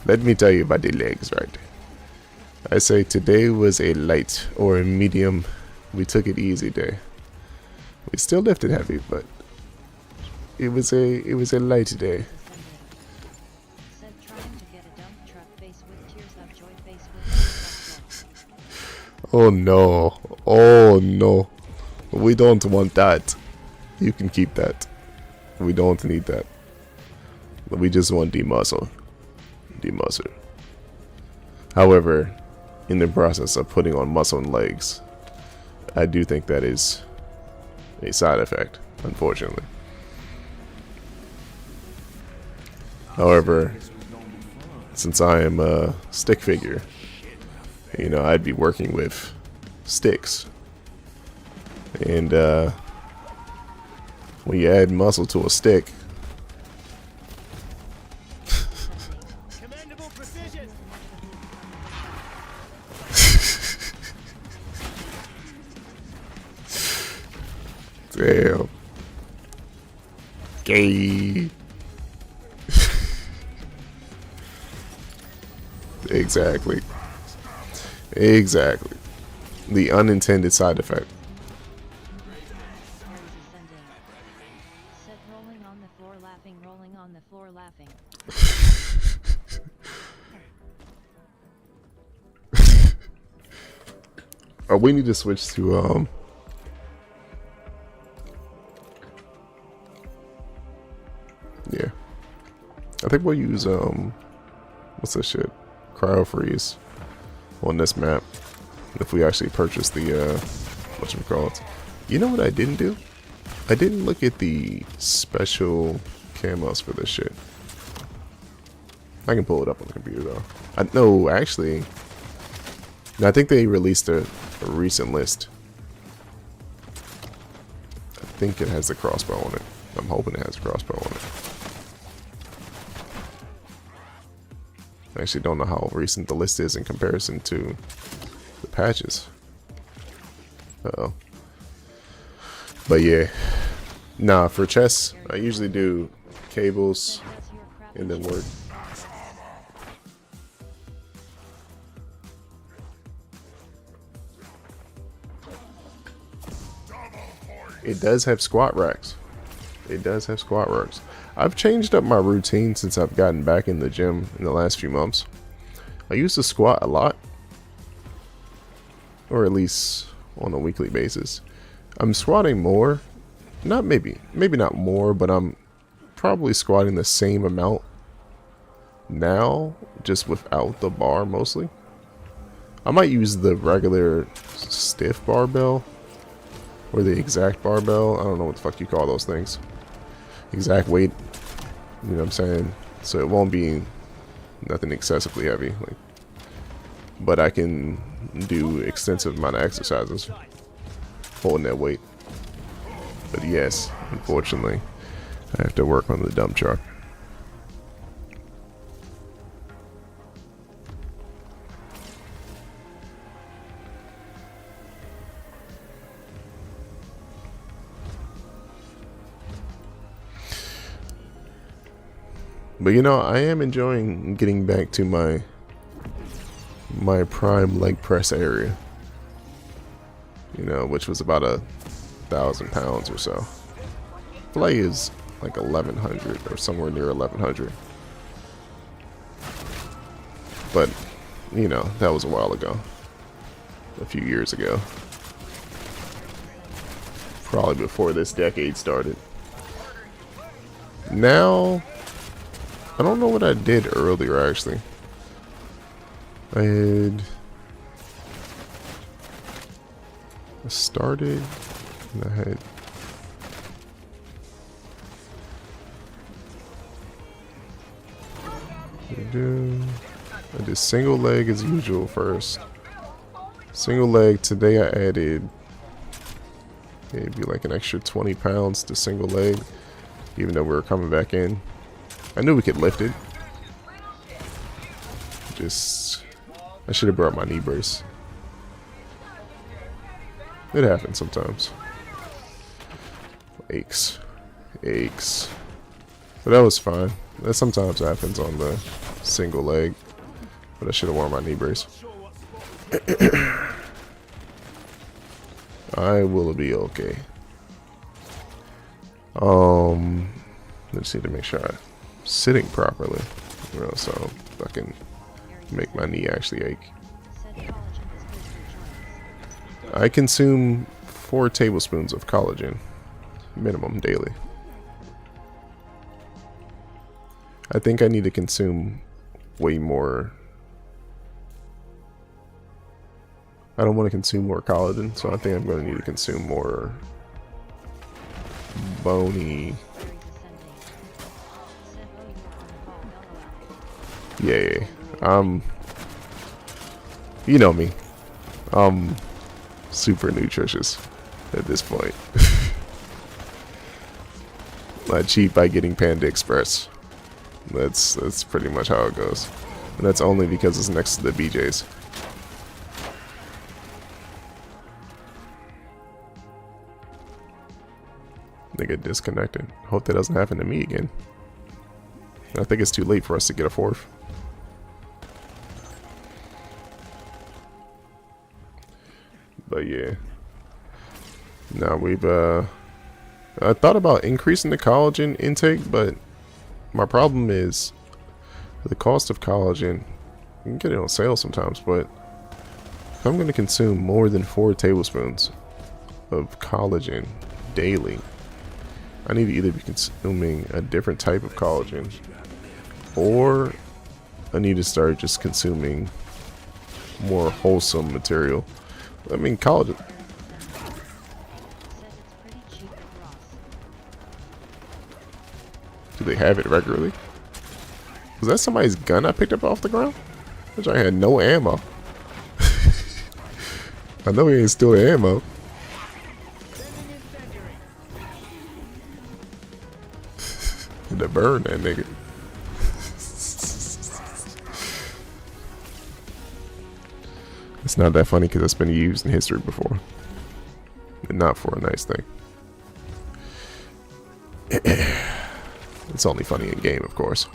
Let me tell you about the legs, right? I say today was a light or a medium. We took it easy day. We still lifted heavy, but it was a light day. Said trying to get a dump truck face with tears of joy face with Oh no. Oh no. We don't want that. You can keep that. We don't need that. We just want demuscle. Demuscle. However, in the process of putting on muscle and legs, I do think that is a side effect, unfortunately. However, since I am a stick figure, you know, I'd be working with sticks. And when you add muscle to a stick, Commendable precision. damn. Gay. Exactly. Exactly. The unintended side effect. Aries ascending. Said rolling on the floor laughing, rolling on the floor laughing. Oh, we need to switch to yeah. I think we'll use what's that shit? Cryo freeze on this map. If we actually purchase the whatchamacallit. You know what I didn't do? I didn't look at the special camos for this shit. I can pull it up on the computer though. No, actually, I think they released a recent list. I think it has the crossbow on it. I'm hoping it has a crossbow on it. I actually don't know how recent the list is in comparison to the patches. Uh-oh. But yeah. Nah, for chess, I usually do cables and then work. It does have squat racks. It does have squat racks. I've changed up my routine since I've gotten back in the gym in the last few months. I used to squat a lot, or at least on a weekly basis. I'm squatting more, maybe not more, but I'm probably squatting the same amount now, just without the bar mostly. I might use the regular stiff barbell or the exact barbell. I don't know what the fuck you call those things. Exact weight, you know what I'm saying? So it won't be nothing excessively heavy, like, but I can do extensive amount of exercises holding that weight. But yes, unfortunately, I have to work on the dump truck. But you know, I am enjoying getting back to my prime leg press area. You know, which was about 1,000 pounds or so. Play is like 1,100 or somewhere near 1,100. But you know, that was a while ago, a few years ago, probably before this decade started. Now, I don't know what I did earlier actually. I started and I had I did single leg as usual first. Single leg today I added maybe like an extra 20 pounds to single leg, even though we were coming back in. I knew we could lift it. I should have brought my knee brace. It happens sometimes. Aches. But that was fine. That sometimes happens on the single leg. But I should have worn my knee brace. I will be okay. Let's see to make sure I'm sitting properly. You know, so I can make my knee actually ache. I consume 4 tablespoons of collagen minimum daily. I think I need to consume way more. I don't want to consume more collagen, so I think I'm going to need to consume more bony. Yeah, you know me. I'm super nutritious at this point. I cheat by getting Panda Express. That's pretty much how it goes. And that's only because it's next to the BJ's. They get disconnected. Hope that doesn't happen to me again. I think it's too late for us to get a 4th. But yeah. Now we've I thought about increasing the collagen intake, but my problem is the cost of collagen. You can get it on sale sometimes, but if I'm going to consume more than 4 tablespoons of collagen daily, I need to either be consuming a different type of collagen, or I need to start just consuming more wholesome material. I mean, collagen. Do they have it regularly? Was that somebody's gun I picked up off the ground? Which I had no ammo. I know he ain't still the ammo. To burn that nigga. It's not that funny because it's been used in history before. And not for a nice thing. It's only funny in game, of course.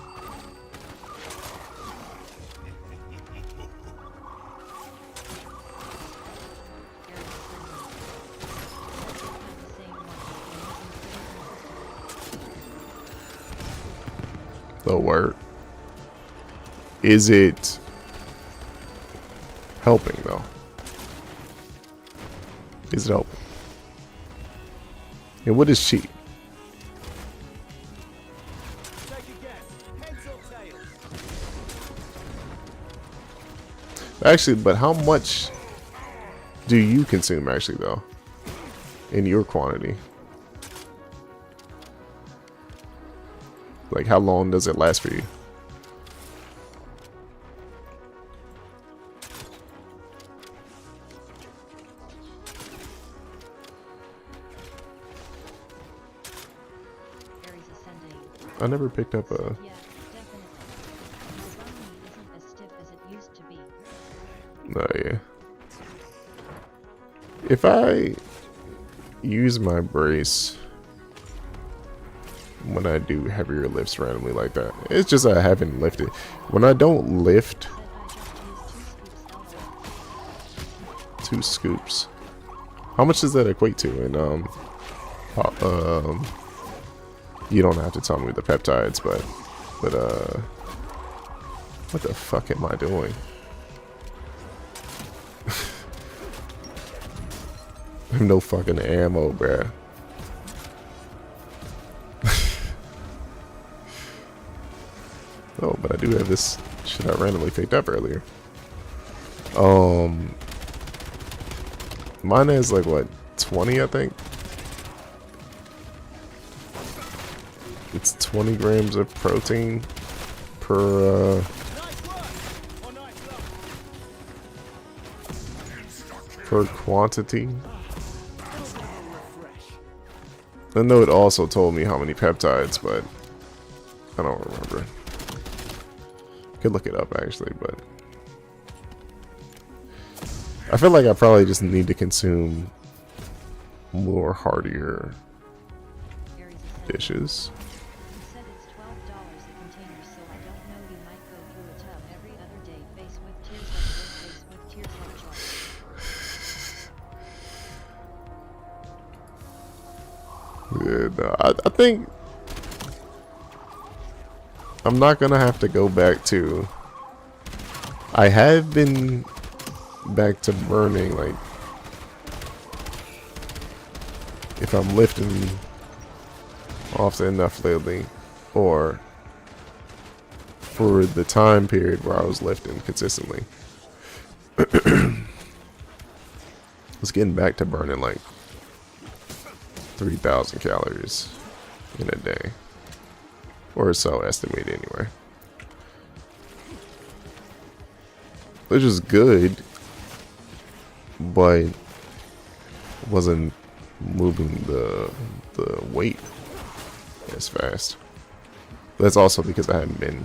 The word. Is it helping though? Is it helping? And what is cheap? Actually, but how much do you consume actually though? In your quantity? Like how long does it last for you? I never picked up a... Oh yeah. If I use my brace when I do heavier lifts randomly like that, it's just I haven't lifted. When I don't lift, 2 scoops. How much does that equate to? And you don't have to tell me the peptides, but what the fuck am I doing? I have no fucking ammo, bruh. Oh, but I do have this shit I randomly picked up earlier. Mine is like what, 20, I think. It's 20 grams of protein per quantity. I know it also told me how many peptides, but I don't remember. Could look it up actually, but I feel like I probably just need to consume more heartier dishes. Yeah, no, I think I'm not gonna have to go back to. I have been back to burning, like, if I'm lifting often enough lately, or for the time period where I was lifting consistently. I was getting back to burning like 3,000 calories in a day, or so estimated anyway, which is good, but wasn't moving the weight as fast. That's also because I hadn't been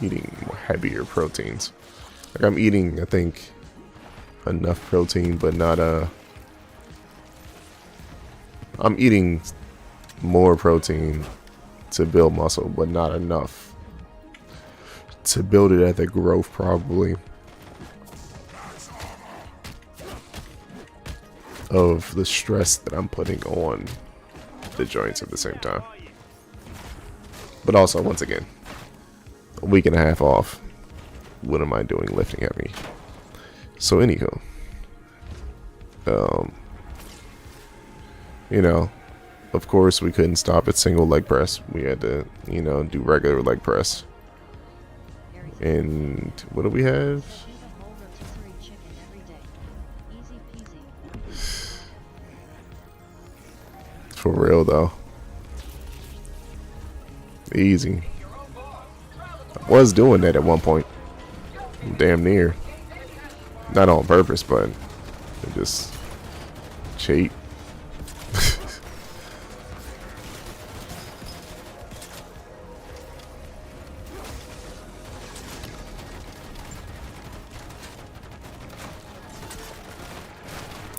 eating heavier proteins. Like, I'm eating, I think, enough protein, but not I'm eating more protein to build muscle, but not enough to build it at the growth, probably, of the stress that I'm putting on the joints at the same time. But also, once again, a week and a half off. What am I doing lifting heavy? So anywho, you know, of course we couldn't stop at single leg press. We had to, you know, do regular leg press. And what do we have? Eat a whole rotisserie chicken every day. Easy peasy. For real though. Easy. I was doing that at one point. Damn near. Not on purpose, but it just cheat.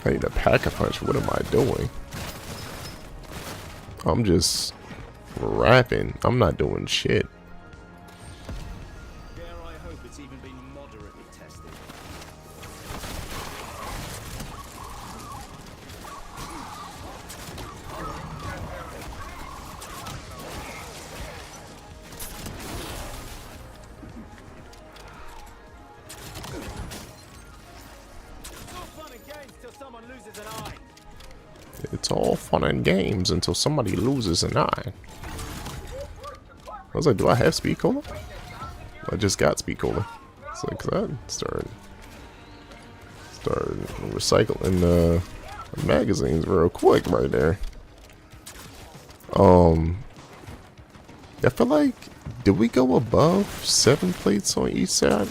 I need a pack-a-punch. What am I doing? I'm just rapping. I'm not doing shit. Dare I hope it's even been moderately tested. It's all fun and games until somebody loses an eye. I was like, do I have speed cola? I just got speed cola. It's like, cause I started recycling the magazines real quick right there. I feel like, did we go above 7 plates on each side?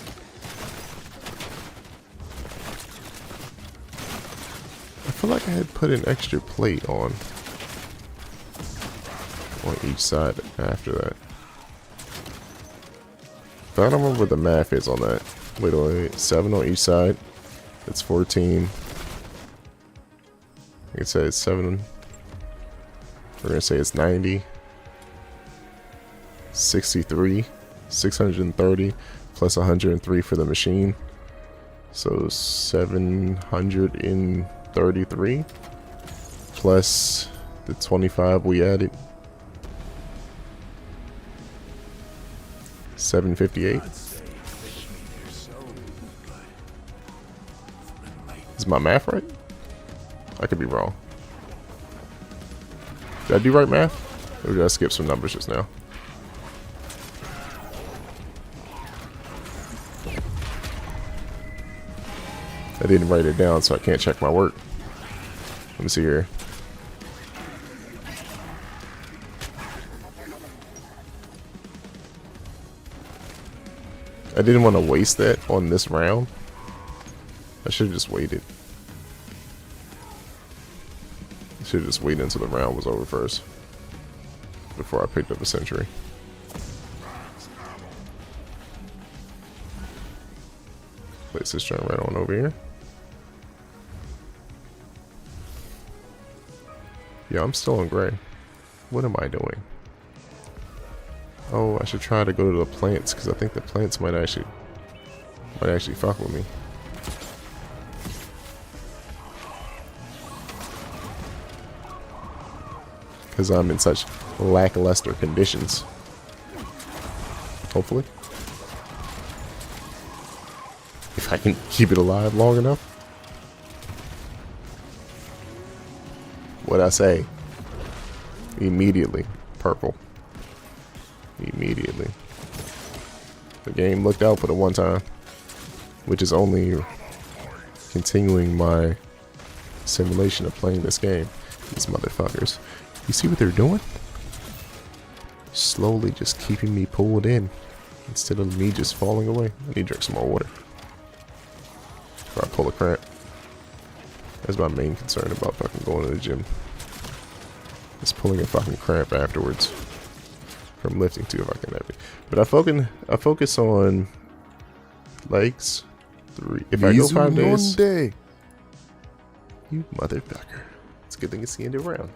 I feel like I had put an extra plate on each side after that. But I don't remember what the math is on that. Wait, 7 on each side. That's 14. I can say it's 7. We're gonna say it's 90. 63. 630 plus 103 for the machine. So 733 plus the 25 we added. 758. Is my math right? I could be wrong. Did I do right math? Or did I skip some numbers just now? I didn't write it down, so I can't check my work. Let me see here. I didn't want to waste that on this round. I should have just waited. I should have just waited until the round was over first, before I picked up a century. Place this joint right on over here. Yeah, I'm still in gray. What am I doing? Oh, I should try to go to the plants, because I think the plants might actually fuck with me. because I'm in such lackluster conditions. Hopefully. If I can keep it alive long enough. What'd I say? Immediately. Purple. Immediately. The game looked out for the one time. Which is only continuing my simulation of playing this game. These motherfuckers. You see what they're doing? Slowly just keeping me pulled in. Instead of me just falling away. I need to drink some more water. Or I pull a cramp. That's my main concern about fucking going to the gym. It's pulling a fucking cramp afterwards. From lifting too fucking heavy. But I focus on legs. 3. If I go 5 days. You motherfucker. It's a good thing it's the end of the round.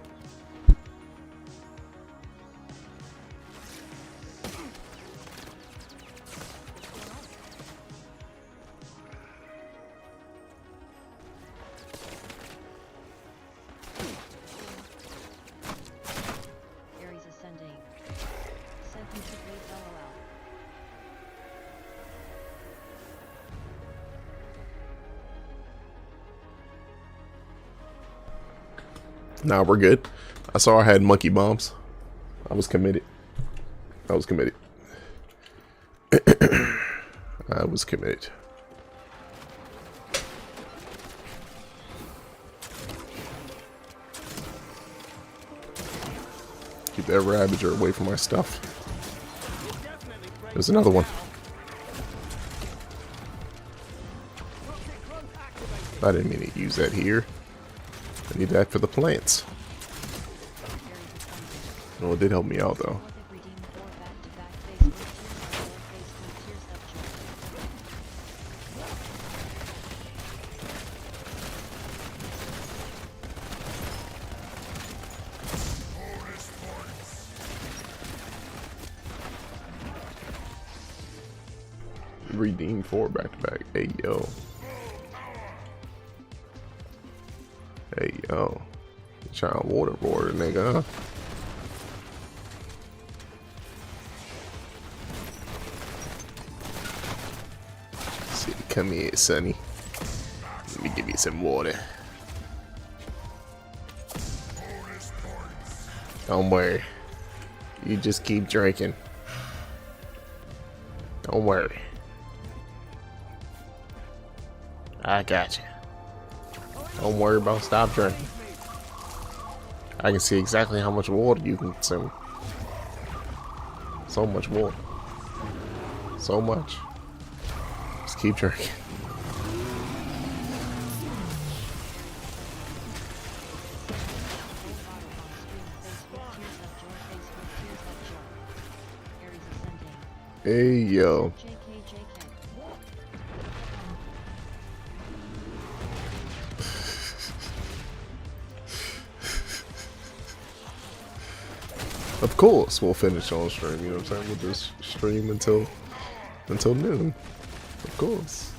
Aries ascending. Said you should wait LOL. Nah, we're good. I saw I had monkey bombs. I was committed. I was committed. I was committed. Keep that Ravager away from my stuff. There's another one. I didn't mean to use that here. I need that for the plants. Well, it did help me out though. Redeem 4 back to back. Hey yo. Hey yo. You trying to waterboard, nigga, huh? See, come here, sonny. Let me give you some water. Don't worry. You just keep drinking. Don't worry. I got you. Don't worry about stop drinking. I can see exactly how much water you can consume. So much water. So much. Just keep drinking. Hey yo. Of course, we'll finish on stream. You know what I'm saying? We'll just stream until noon. Of course.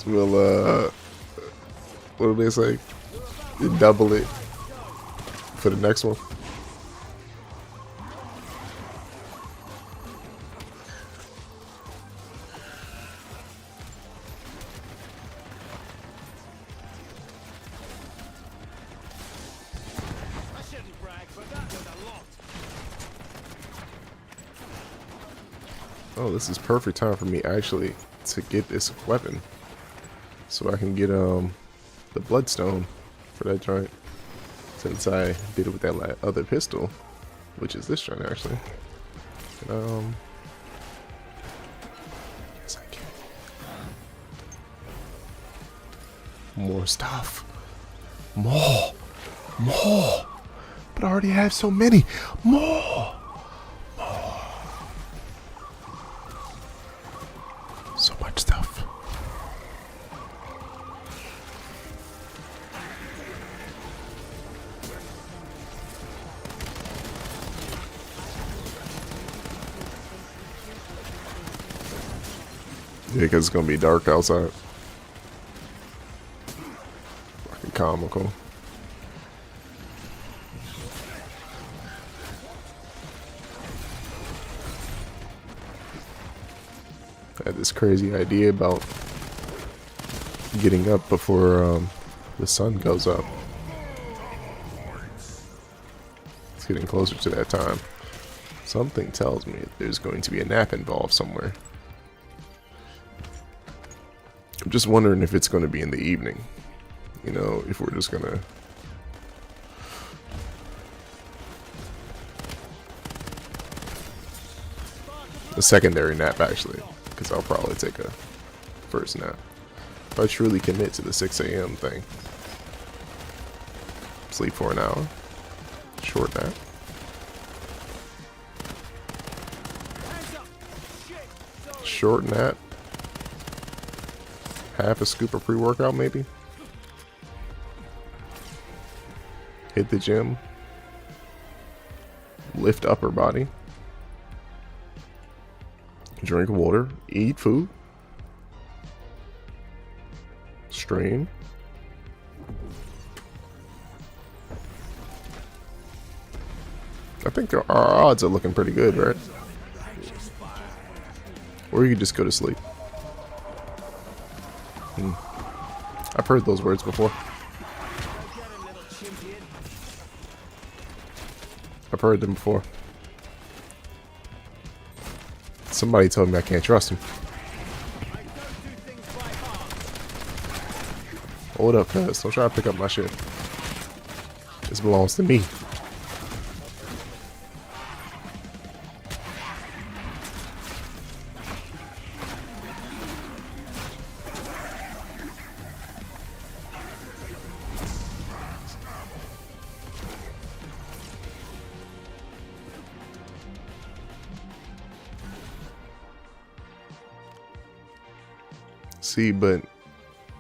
We'll what do they say? Double it for the next one. Oh, this is perfect time for me actually to get this weapon, so I can get the bloodstone for that joint. Since I did it with that other pistol, which is this joint actually. Yes, I can. More stuff. More. But I already have so many. More. So much stuff. Yeah, because it's gonna be dark outside. Fucking comical. I had this crazy idea about getting up before the sun goes up. It's getting closer to that time. Something tells me there's going to be a nap involved somewhere. I'm just wondering if it's going to be in the evening. You know, if we're just gonna... A secondary nap, actually. Because I'll probably take a first nap. If I truly commit to the 6 a.m. thing. Sleep for an hour. Short nap. Short nap. Half a scoop of pre-workout, maybe. Hit the gym. Lift upper body. Drink water. Eat food. Stream. I think our odds are looking pretty good, right? Or you could just go to sleep. I've heard those words before. I've heard them before. Somebody told me I can't trust him. Hold up, cuz. Don't try to pick up my shit. This belongs to me. See, but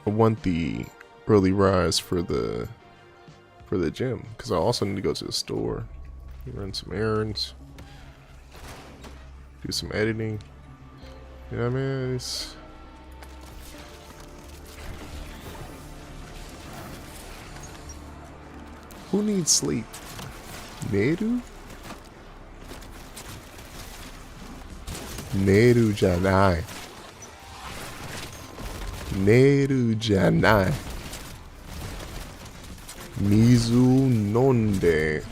I want the early rise for the gym because I also need to go to the store, run some errands, do some editing. You know what I mean? Who needs sleep? Neru? Neru janai. Neru janai. Mizu nonde.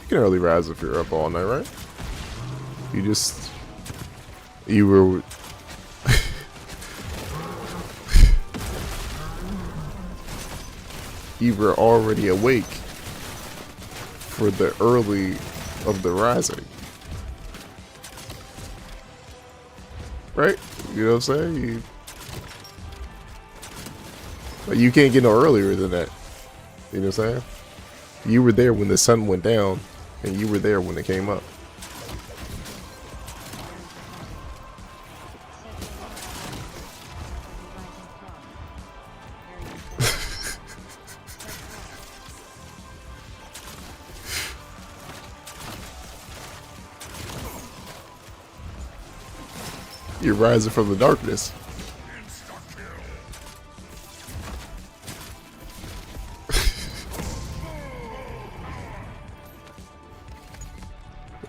You can early rise if you're up all night, right? You were you were already awake for the early of the rising. Right? You know what I'm saying? You can't get no earlier than that. You know what I'm saying? You were there when the sun went down, and you were there when it came up. You're rising from the darkness.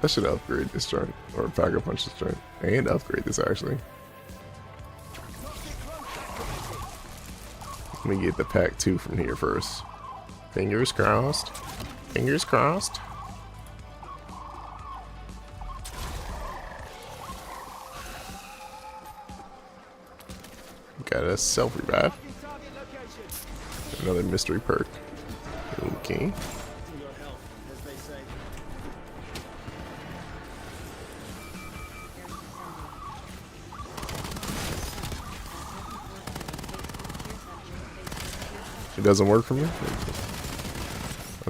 I should upgrade this joint, or pack a punch this joint, and upgrade this actually. Let me get the pack 2 from here first. Fingers crossed. Fingers crossed. Got a self-revive. Another mystery perk. Okay. It doesn't work for me? I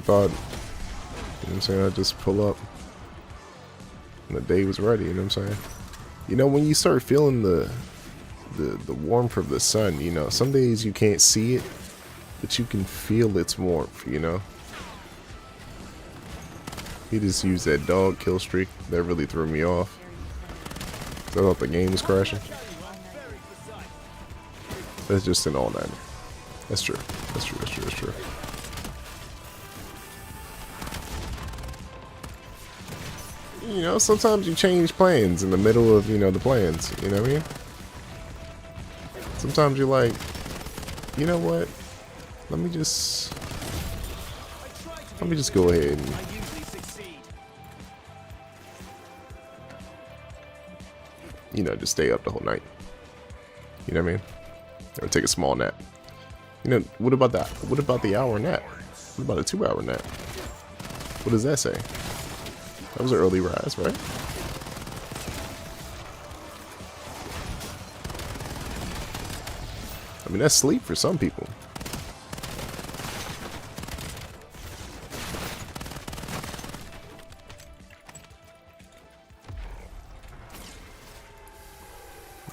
thought, you know what I'm saying, I'd just pull up and the day was ready, you know what I'm saying? You know, when you start feeling the warmth of the sun, you know, some days you can't see it, but you can feel its warmth, you know? He just used that dog kill streak. That really threw me off. I thought the game was crashing. That's just an all-nighter. That's true. That's true. That's true. That's true. You know, sometimes you change plans in the middle of, you know, the plans. You know what I mean? Sometimes you're like, you know what? Let me just go ahead and you know, just stay up the whole night. You know what I mean? Or take a small nap. You know, what about that? What about the hour nap? What about a 2-hour nap? What does that say? That was an early rise, right? I mean, that's sleep for some people.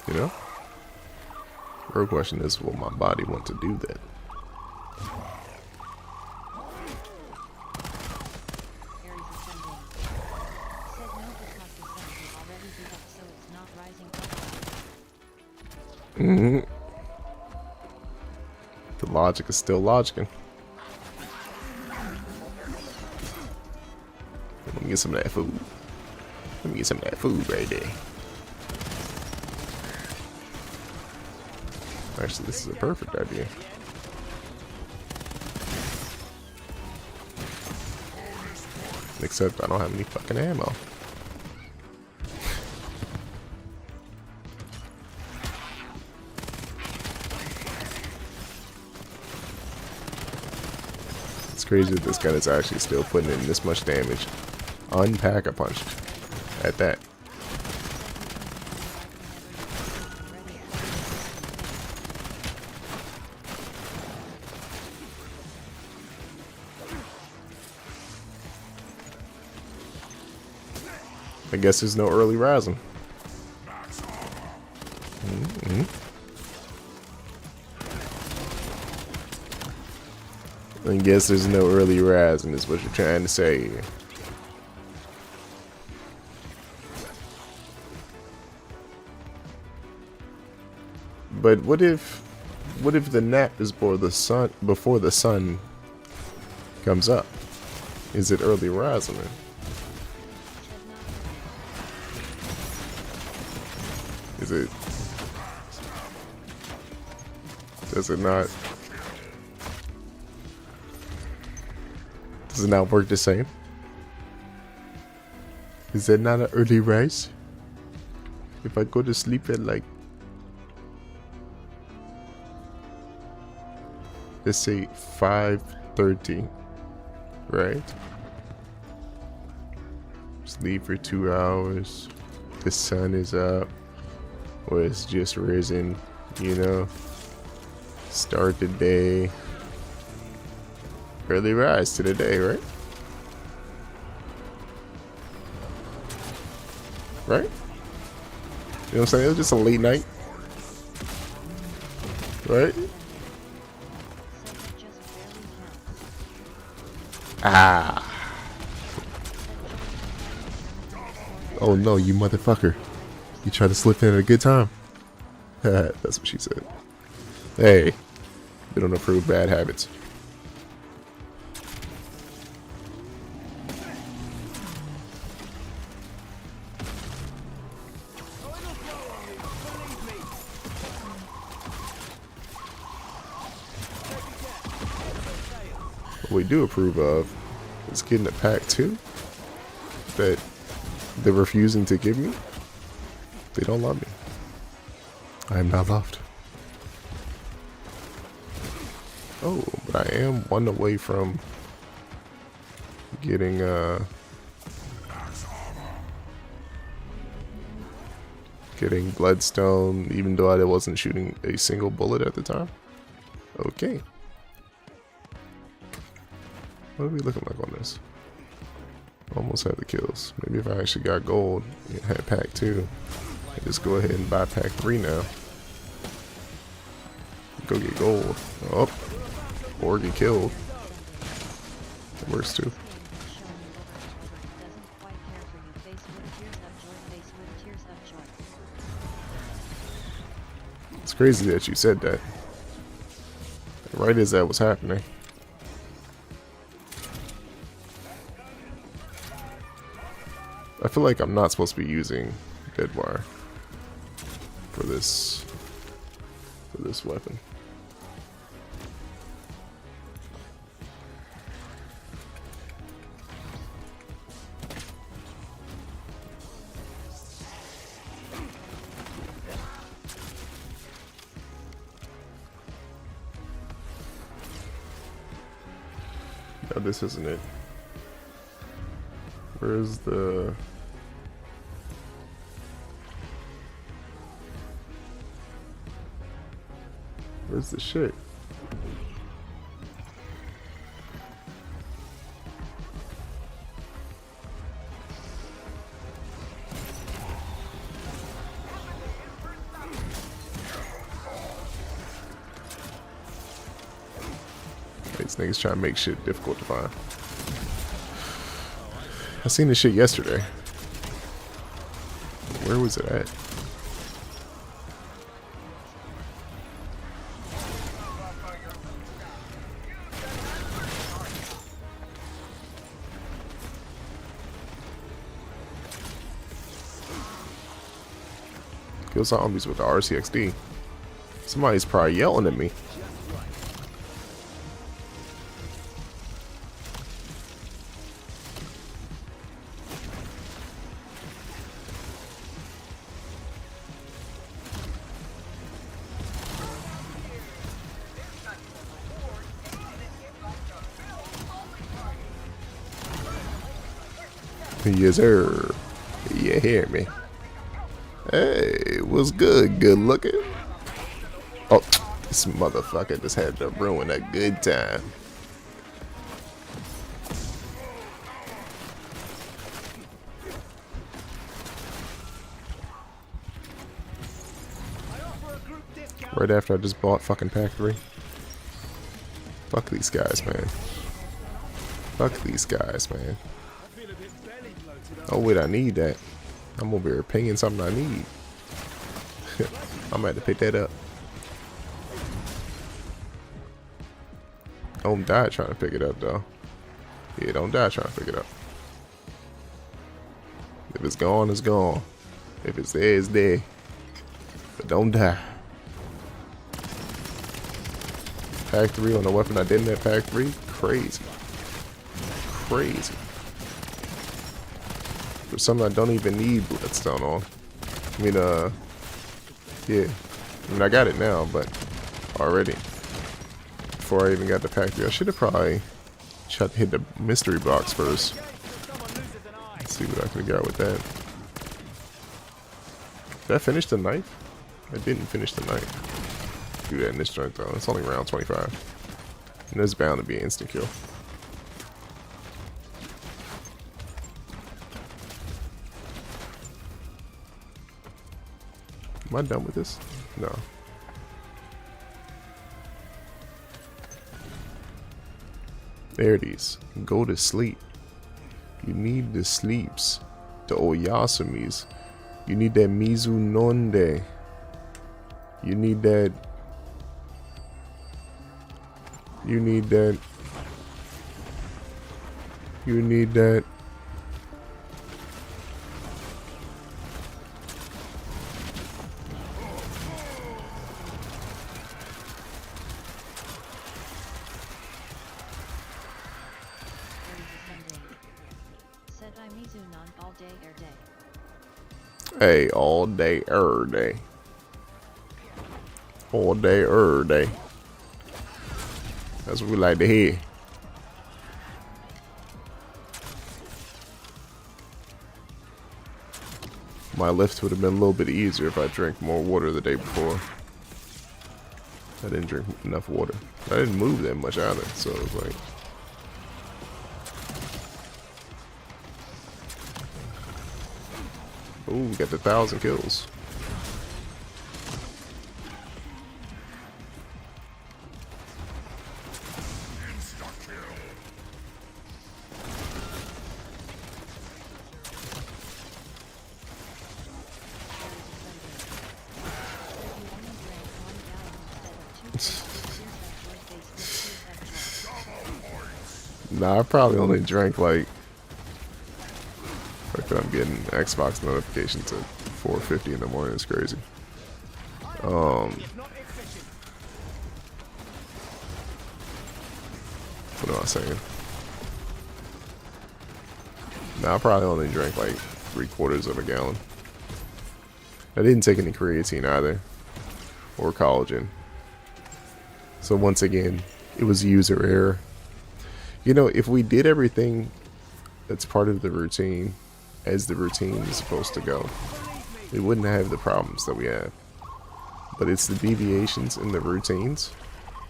You know? Real question is, will my body want to do that? Aries ascending. Said no because the sun will already be up, so it's not rising up. Mm-hmm. The logic is still logicking. Let me get some of that food. Let me get some of that food right there. Actually, this is a perfect idea. Except I don't have any fucking ammo. It's crazy that this gun is actually still putting in this much damage. Unpack-a-punched. At that. I guess there's no early rising. I guess there's no early rising is what you're trying to say. But what if the nap is before the sun comes up? Is it early rising then? Is it? Does it not? Does it not work the same? Is that not an early rise? If I go to sleep at like, let's say 5:30, right? Sleep for 2 hours. The sun is up. Or it's just risen, you know. Start the day. Early rise to the day, right? Right? You know what I'm saying? It was just a late night. Right? Ah. Oh no, you motherfucker. You tried to slip in at a good time. That's what she said. Hey, we don't approve bad habits. What we do approve of is getting a pack 2 that they're refusing to give me. They don't love me. I am not loved. Oh, but I am one away from getting Bloodstone, even though I wasn't shooting a single bullet at the time. Okay. What are we looking like on this? Almost had the kills. Maybe if I actually got gold and had pack 2, I just go ahead and buy pack 3 now. Go get gold. Oh, or get killed. That works too. Crazy that you said that. Right as that was happening. I feel like I'm not supposed to be using dead wire for this weapon. No, this isn't it. Where's the... Where's the shit? These niggas trying to make shit difficult to find. I seen this shit yesterday. Where was it at? Kill zombies with the RCXD. Somebody's probably yelling at me. Yes, sir. You hear me? Hey, what's good? Good looking? Oh, this motherfucker just had to ruin a good time. Right after I just bought fucking pack 3. Fuck these guys, man. Fuck these guys, man. Oh wait, I need that. I'm over here pinging something I need. I'm gonna have to pick that up. Don't die trying to pick it up though. Yeah, don't die trying to pick it up. If it's gone, it's gone. If it's there, it's there. But don't die. Pack 3 on the weapon I didn't have pack 3? Crazy. Crazy. For something I don't even need Bloodstone on. I mean, yeah. I mean, I got it now, but already. Before I even got the pack 3, I should have probably tried to hit the mystery box first. Let's see what I could have got with that. Did I finish the knife? I didn't finish the knife. Do that in this joint though. It's only round 25. And there's bound to be an instant kill. Am I done with this? No. There it is. Go to sleep. You need the sleeps. The Oyasumis. You need that Mizunonde. You need that. You need that. You need that. Hey, all day, day. All day, day. That's what we like to hear. My lift would have been a little bit easier if I drank more water the day before. I didn't drink enough water. I didn't move that much either, so it was like... Ooh, we got the 1,000 kills. Nah, I probably only drank like. I'm getting Xbox notifications at 4:50 in the morning. It's crazy. What am I saying? Nah, I probably only drank like 3/4 of a gallon. I didn't take any creatine either, or collagen. So once again, it was user error. You know, if we did everything that's part of the routine as the routine is supposed to go, we wouldn't have the problems that we have. But it's the deviations in the routines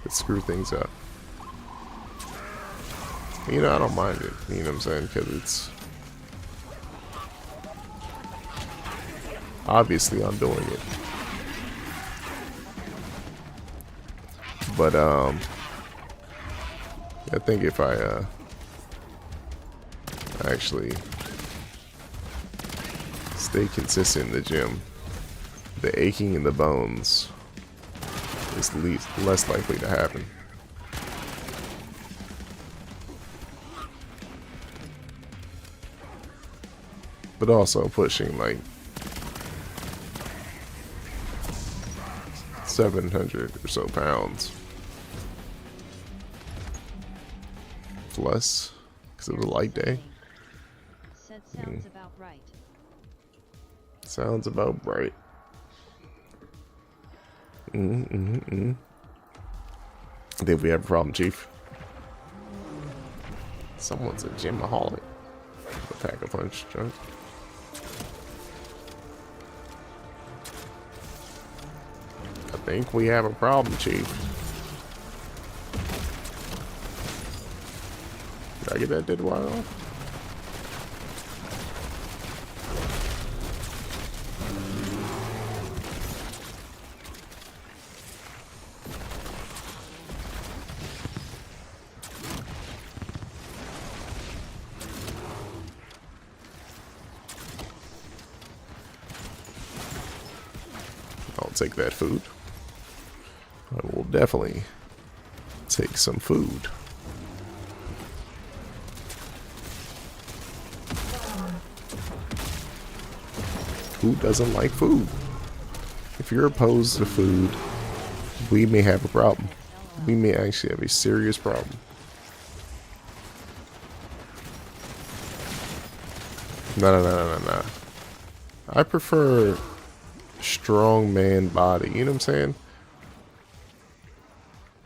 that screw things up. You know, I don't mind it. You know what I'm saying? Because it's obviously I'm doing it. But I think if I actually stay consistent in the gym, the aching in the bones is less likely to happen. But also pushing like 700 or so pounds plus because of the light day. Said sounds about right. Sounds about right. I think we have a problem, Chief. Someone's a gymaholic. A pack a punch junk. I think we have a problem, Chief. Did I get that dead wire off? I'll take that food. I will definitely take some food. Who doesn't like food? If you're opposed to food, we may have a problem. We may actually have a serious problem. No. I prefer strong man body. You know what I'm saying?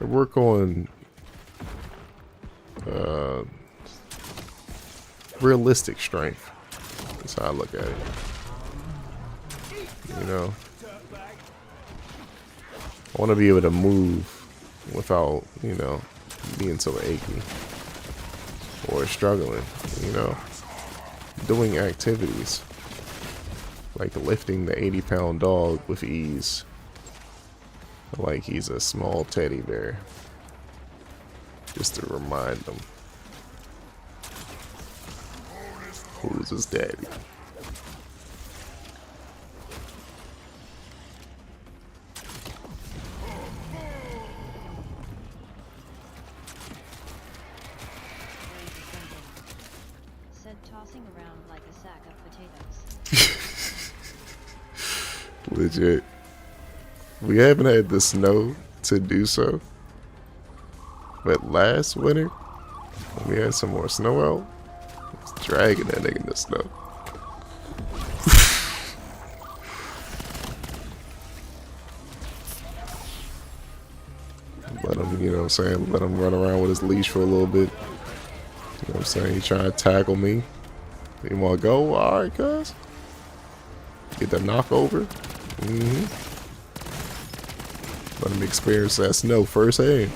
I work on realistic strength. That's how I look at it. You know, I want to be able to move without, you know, being so achy or struggling. You know, doing activities like lifting the 80-pound dog with ease, like he's a small teddy bear, just to remind them who's his daddy. Said tossing around like a sack of potatoes. Legit. We haven't had the snow to do so, but last winter when we had some more snow out, I was dragging that nigga in the snow. Let him, you know what I'm saying, let him run around with his leash for a little bit. You know what I'm saying? He trying to tackle me. You want to go? All right, cuz. Get the knock over. Let him experience that snow firsthand.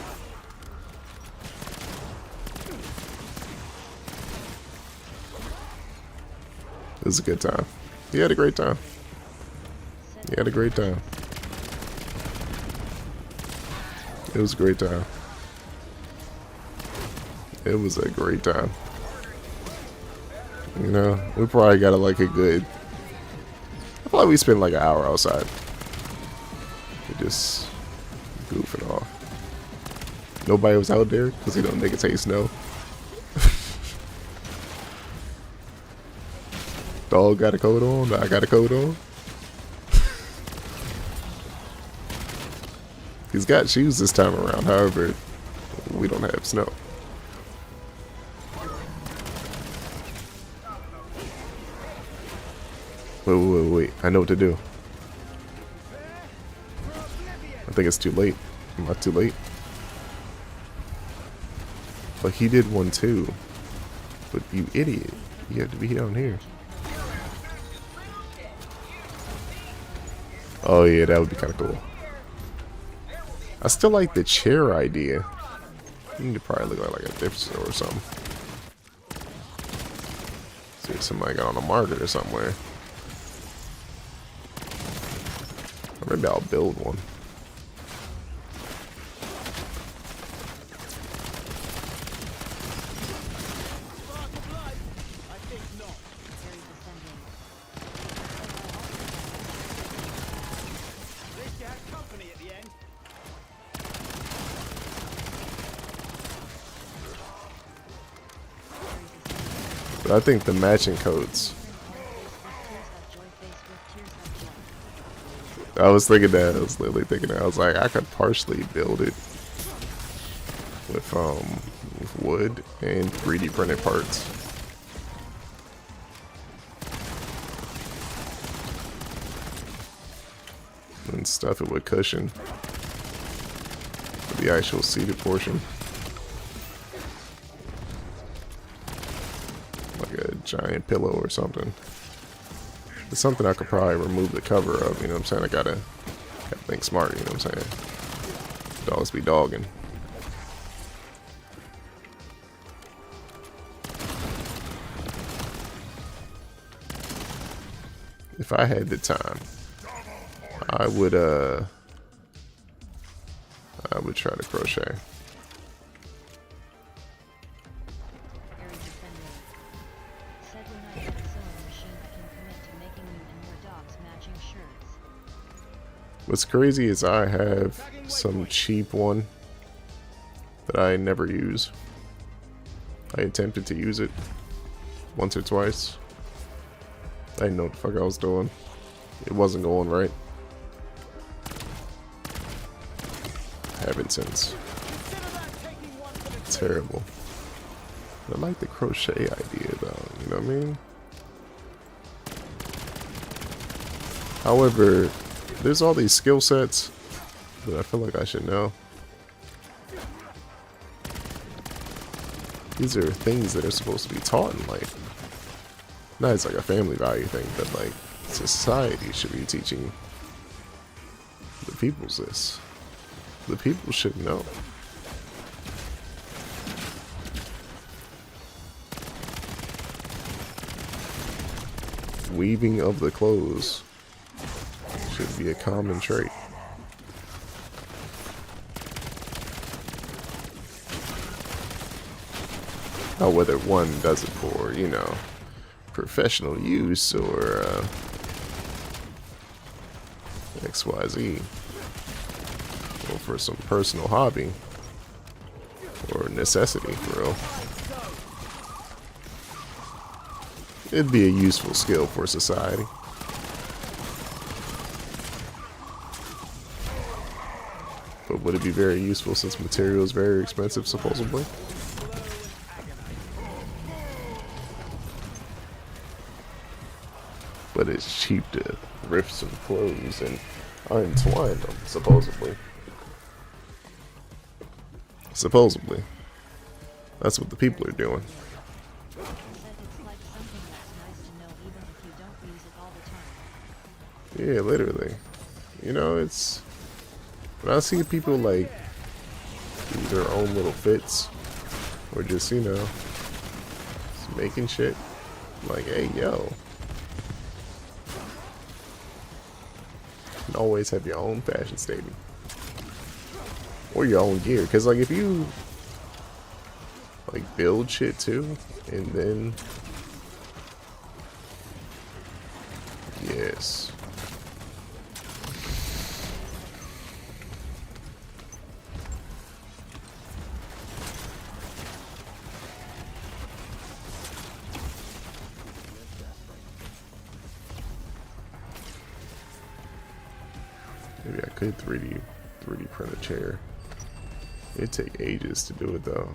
It was a good time. He had a great time. He had a great time. It was a great time. It was a great time. You know, we probably got like a good. I feel like we spent like an hour outside. We just goofing off. Nobody was out there because you know niggas hate snow. Dog got a coat on. I got a coat on. He's got shoes this time around. However, we don't have snow. Wait. I know what to do. I think it's too late. Am I too late? But he did one too. But you idiot. You have to be down here. Oh yeah, that would be kind of cool. I still like the chair idea. You need to probably look like a thrift store or something. See if somebody got on a market or somewhere. Or maybe I'll build one. But I think the matching coats. I was thinking that. I was literally thinking that. I was like, I could partially build it with wood and 3D printed parts. And stuff it with cushion for the actual seated portion. Like a giant pillow or something. It's something I could probably remove the cover of, you know what I'm saying? I gotta think smart, you know what I'm saying? Dogs be dogging. If I had the time, I would try to crochet. What's crazy is I have some cheap one that I never use. I attempted to use it once or twice. I didn't know what the fuck I was doing. It wasn't going right. I haven't since. Terrible. I like the crochet idea though, you know what I mean? However, there's all these skill sets that I feel like I should know. These are things that are supposed to be taught in life. Not as like a family value thing, but like society should be teaching the peoples this. The people should know. Weaving of the clothes should be a common trait. Now, whether one does it for, you know, professional use or XYZ, or for some personal hobby or necessity, for real. It'd be a useful skill for society. But would it be very useful since material is very expensive, supposedly? But it's cheap to rip some clothes and untwine them, supposedly. Supposedly. That's what the people are doing. Yeah, literally. You know, it's... When I see people, like, do their own little fits, or just, you know, just making shit, I'm like, hey, yo. You can always have your own fashion statement. Or your own gear. Because, like, if you, like, build shit, too, and then... Yes. Maybe I could 3D print a chair. It'd take ages to do it though.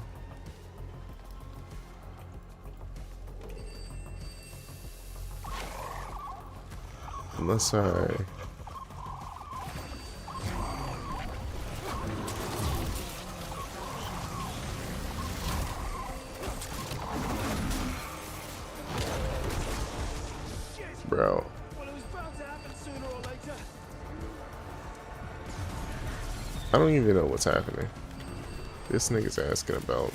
Unless I... Bro. Well, it was bound to happen sooner or later. I don't even know what's happening. This nigga's asking about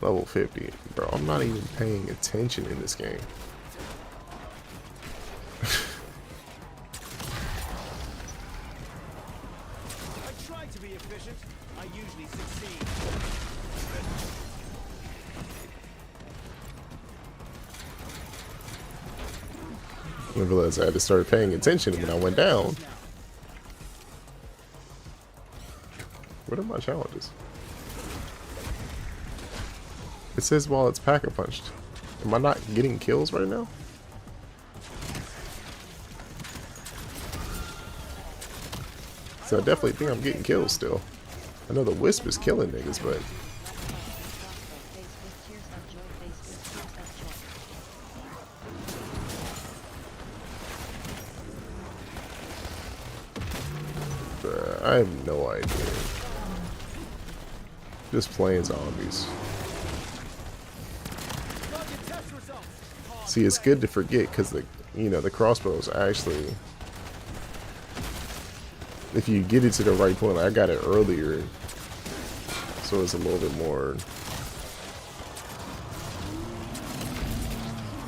level 50. Bro, I'm not even paying attention in this game. I try to be efficient. I usually succeed. I realized I had to start paying attention when I went down. What are my challenges? It says while it's pack-a-punched. Am I not getting kills right now? So I definitely think I'm getting kills still. I know the Wisp is killing niggas, but I have no idea. Just playing zombies. See, it's good to forget because the crossbows actually, if you get it to the right point, I got it earlier, so it's a little bit more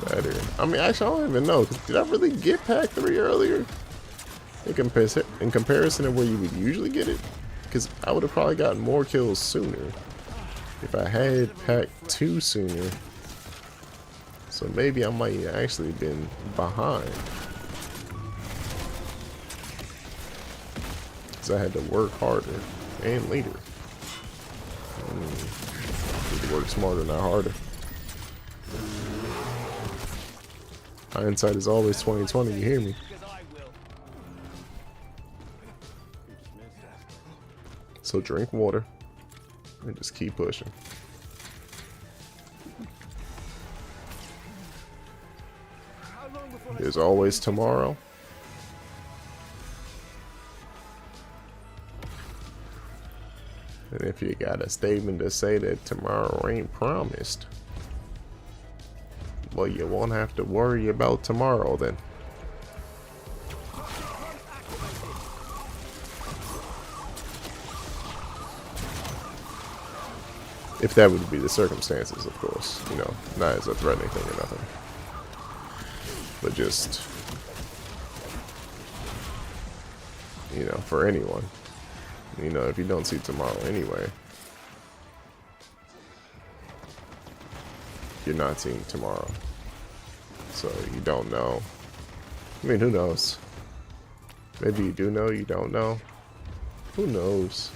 better. I mean, actually, I don't even know. Did I really get pack 3 earlier? In comparison to where you would usually get it? Because I would have probably gotten more kills sooner if I had pack 2 sooner. So maybe I might have actually been behind. Because I had to work harder and later. Need to work smarter, not harder. Hindsight is always 20/20, you hear me? So drink water and just keep pushing. There's always tomorrow. And if you got a statement to say that tomorrow ain't promised, well, you won't have to worry about tomorrow then. If that would be the circumstances, of course. You know, not as a threatening thing or nothing. But just, you know, for anyone. You know, if you don't see tomorrow anyway, you're not seeing tomorrow. So you don't know. I mean, who knows? Maybe you do know, you don't know. Who knows?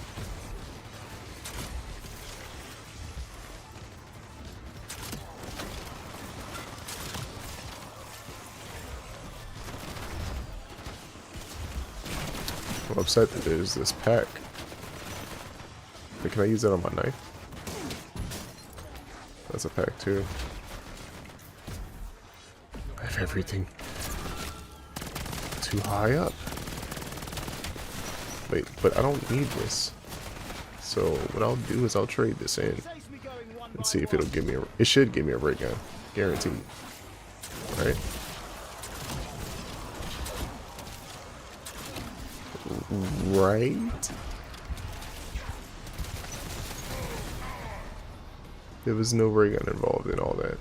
I'm upset that there's this pack. Wait, can I use that on my knife? That's a pack too. I have everything too high up. Wait, but I don't need this. So what I'll do is I'll trade this in and see if it'll give me a. It should give me a ray gun, guaranteed. Right? Right? There was no ray gun involved in all that.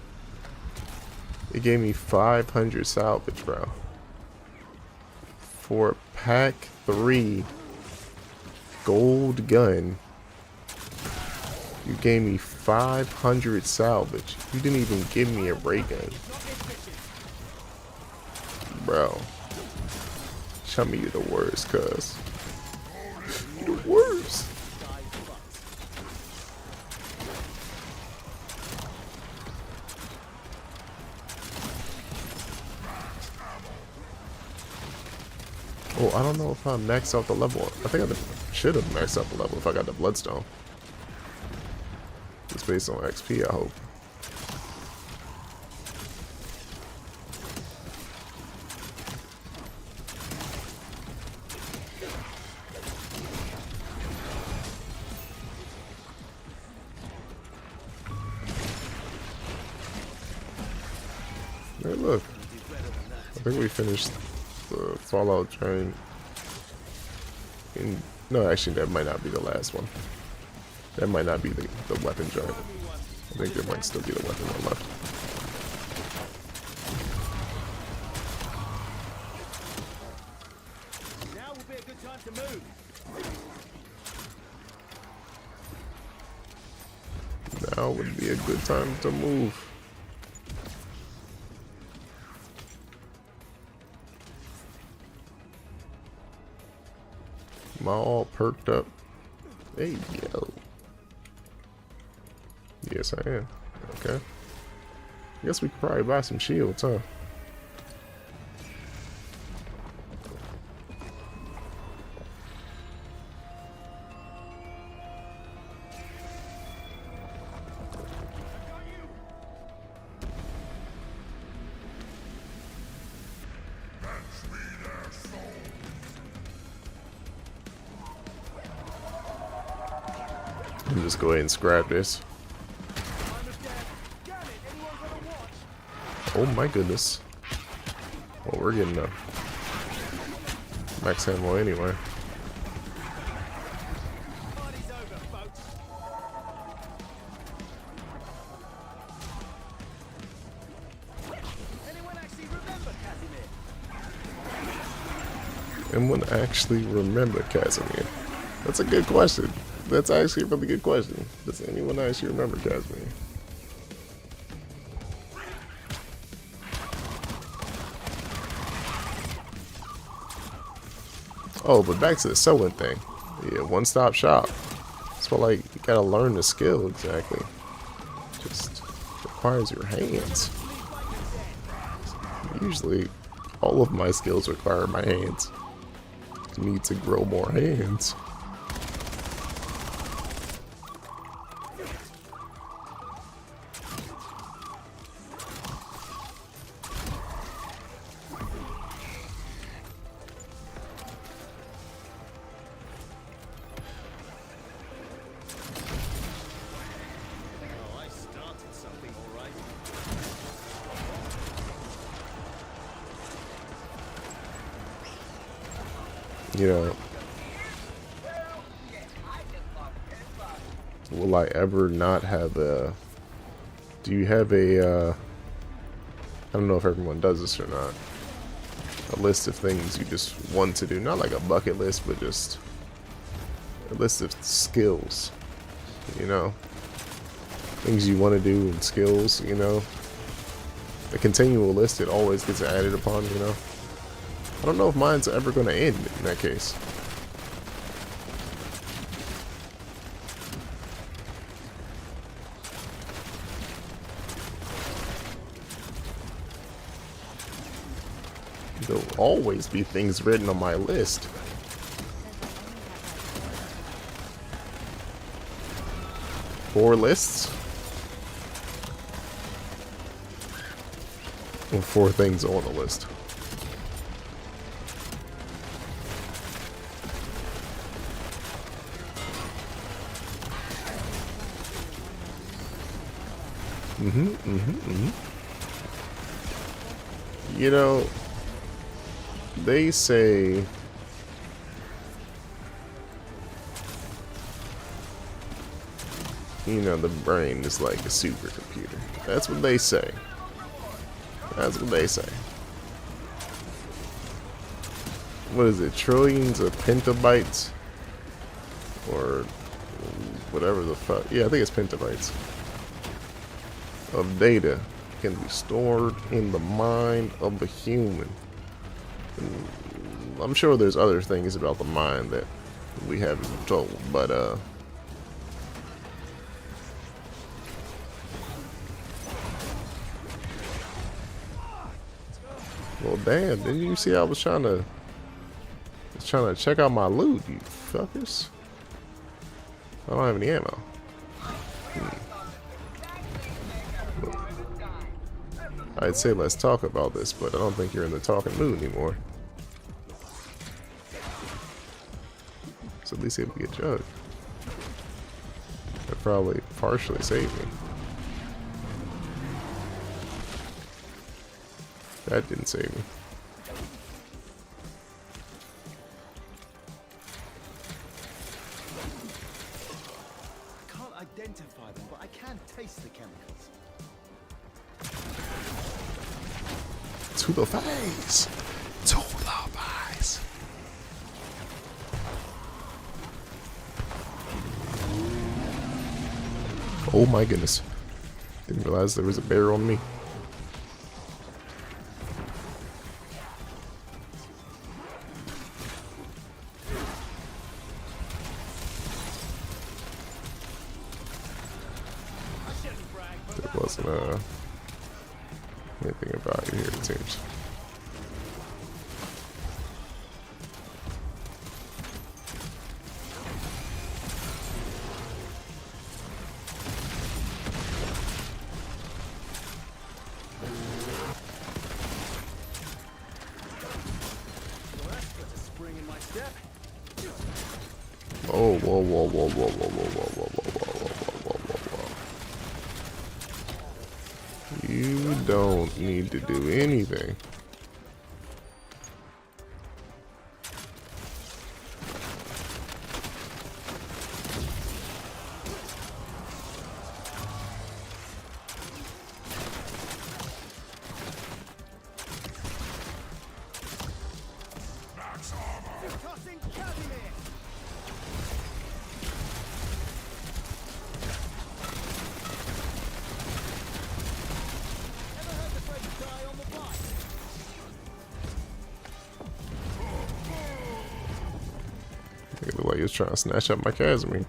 It gave me 500 salvage, bro. For pack 3 gold gun, you gave me 500 salvage. You didn't even give me a ray gun. Bro. Tell me you're the worst, cuz. You're the worst. Oh, I don't know if I maxed out the level. I think I should have maxed out the level if I got the bloodstone. It's based on XP, I hope. Hey, look. I think we finished the Fallout train. No, actually, that might not be the last one. That might not be the weapon giant. I think there might still be the weapon one left. Now would be a good time to move. Now would be a good time to move. Am I all perked up? Hey, yo. Yes, I am. Okay. I guess we could probably buy some shields, huh? Let me just go ahead and scrap this. Oh my goodness. Well, we're getting a max ammo anyway. Party's over, folks. Anyone actually remember Casimir? Anyone actually remember Casimir? That's a good question. That's actually a really good question. Does anyone actually remember Casimir? Oh, but back to the sewing thing. Yeah, one-stop shop. That's what, like, you gotta learn the skill exactly. Just requires your hands. Usually, all of my skills require my hands. You need to grow more hands. Oh, I started something, all right. You know, will I ever not have a... Do you have a, I don't know if everyone does this or not. A list of things you just want to do. Not like a bucket list, but just a list of skills. You know? Things you want to do and skills, you know? A continual list, it always gets added upon, you know? I don't know if mine's ever going to end in that case. There'll always be things written on my list. Four lists? Or four things on the list. You know, they say you know the brain is like a supercomputer. That's what they say. That's what they say. What is it? Trillions of petabytes? Or whatever the fuck. Yeah, I think it's petabytes of data can be stored in the mind of a human. And I'm sure there's other things about the mind that we haven't been told, but well, damn, didn't you see I was trying to trying to check out my loot, you fuckers. I don't have any ammo. I'd say let's talk about this, but I don't think you're in the talking mood anymore. So at least able to get Jug. That probably partially saved me. That didn't save me. I can't identify them, but I can taste the chemicals. To the face! To the face! Oh my goodness. Didn't realize there was a bear on me. There wasn't anything about you here, it seems. Oh, whoa, whoa, whoa, whoa, whoa, whoa, whoa, whoa, whoa, whoa, whoa, whoa, whoa. You don't need to do anything. Tossing Casimir! Ever heard the phrase die on the bike? Look at the way he was trying to snatch up my Casimir.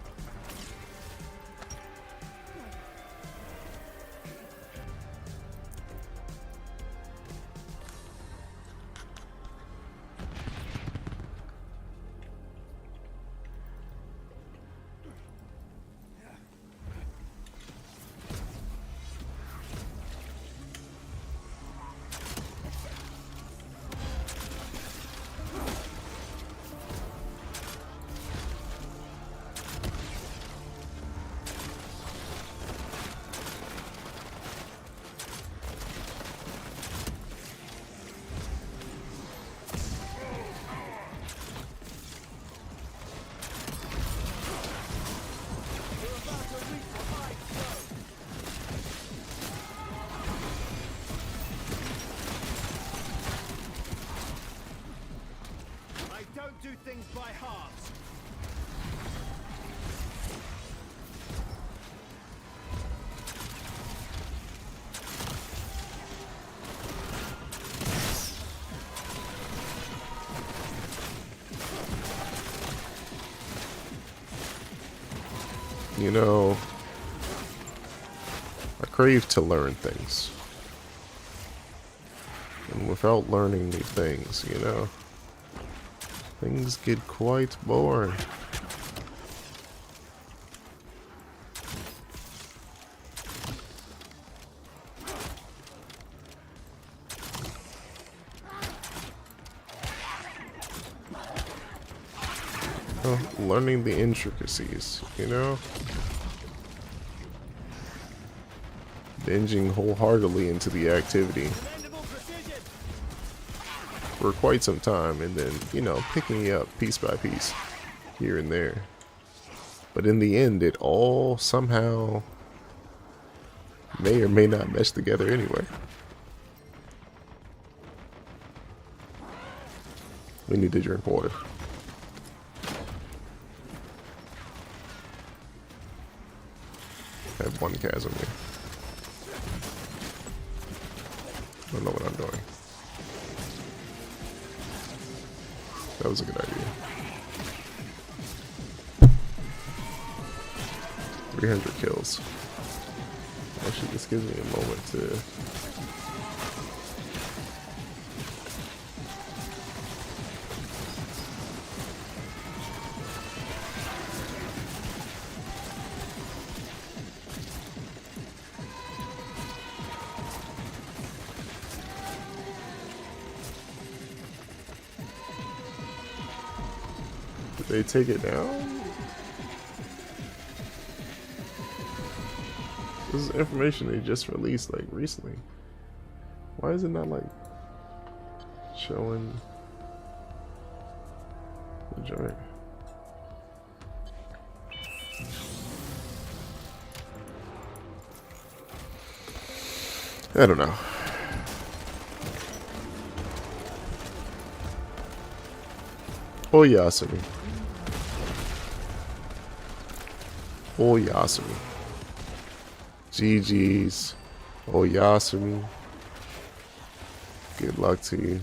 We're about to reach the high zone. I don't do things by halves. You know, I crave to learn things. And without learning new things, you know, things get quite boring. Well, learning the intricacies, you know? Binging wholeheartedly into the activity Commendable precision. for quite some time and then, you know, picking it up piece by piece here and there. But in the end, it all somehow may or may not mesh together anyway. We need to drink water. I have one chasm here. I don't know what I'm doing. That was a good idea. 300 kills. Actually, this gives me a moment to... Did they take it down? This is information they just released like recently. Why is it not like showing the joint? I don't know. Oh Yasumi. Oh Yasumi. GG's. Oh Yasumi. Good luck to you.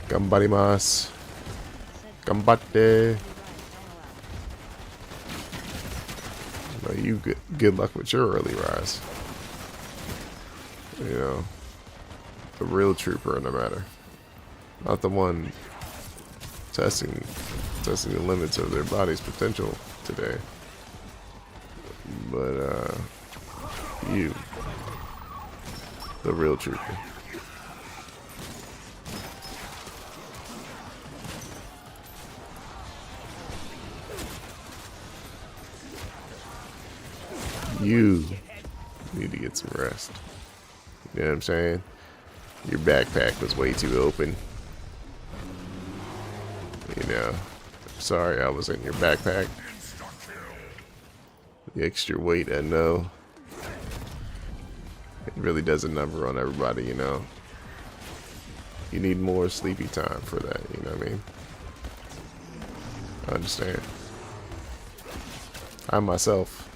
Gambarimasu. Gambatte. No, you good luck with your early rise. You know, the real trooper in the matter, not the one testing the limits of their body's potential today, but you, the real trooper. You need to get some rest. You know what I'm saying? Your backpack was way too open. You know, sorry I was in your backpack. The extra weight, I know. It really does a number on everybody, you know. You need more sleepy time for that, you know what I mean? I understand. I myself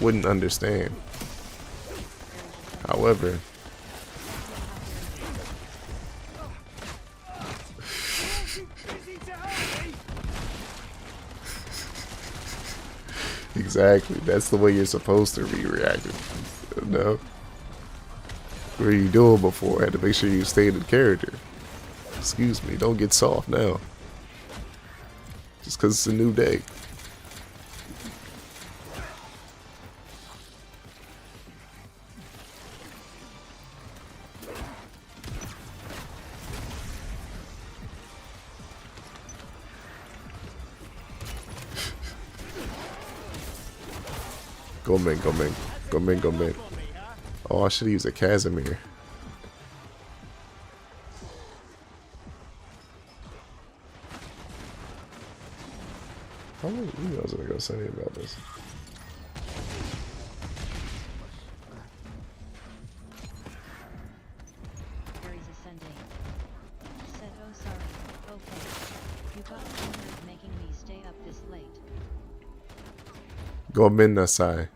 wouldn't understand. However, exactly, that's the way you're supposed to be reacting. No. What are you doing before? I had to make sure you stayed in character. Excuse me, don't get soft now. Just because it's a new day. Go man, go man, go man, go man. Oh, I should use a Casimir. How many emails did I go send you about this? Aries ascending. Said, oh sorry, okay. You got the honor of making me stay up this late. Go Minasai.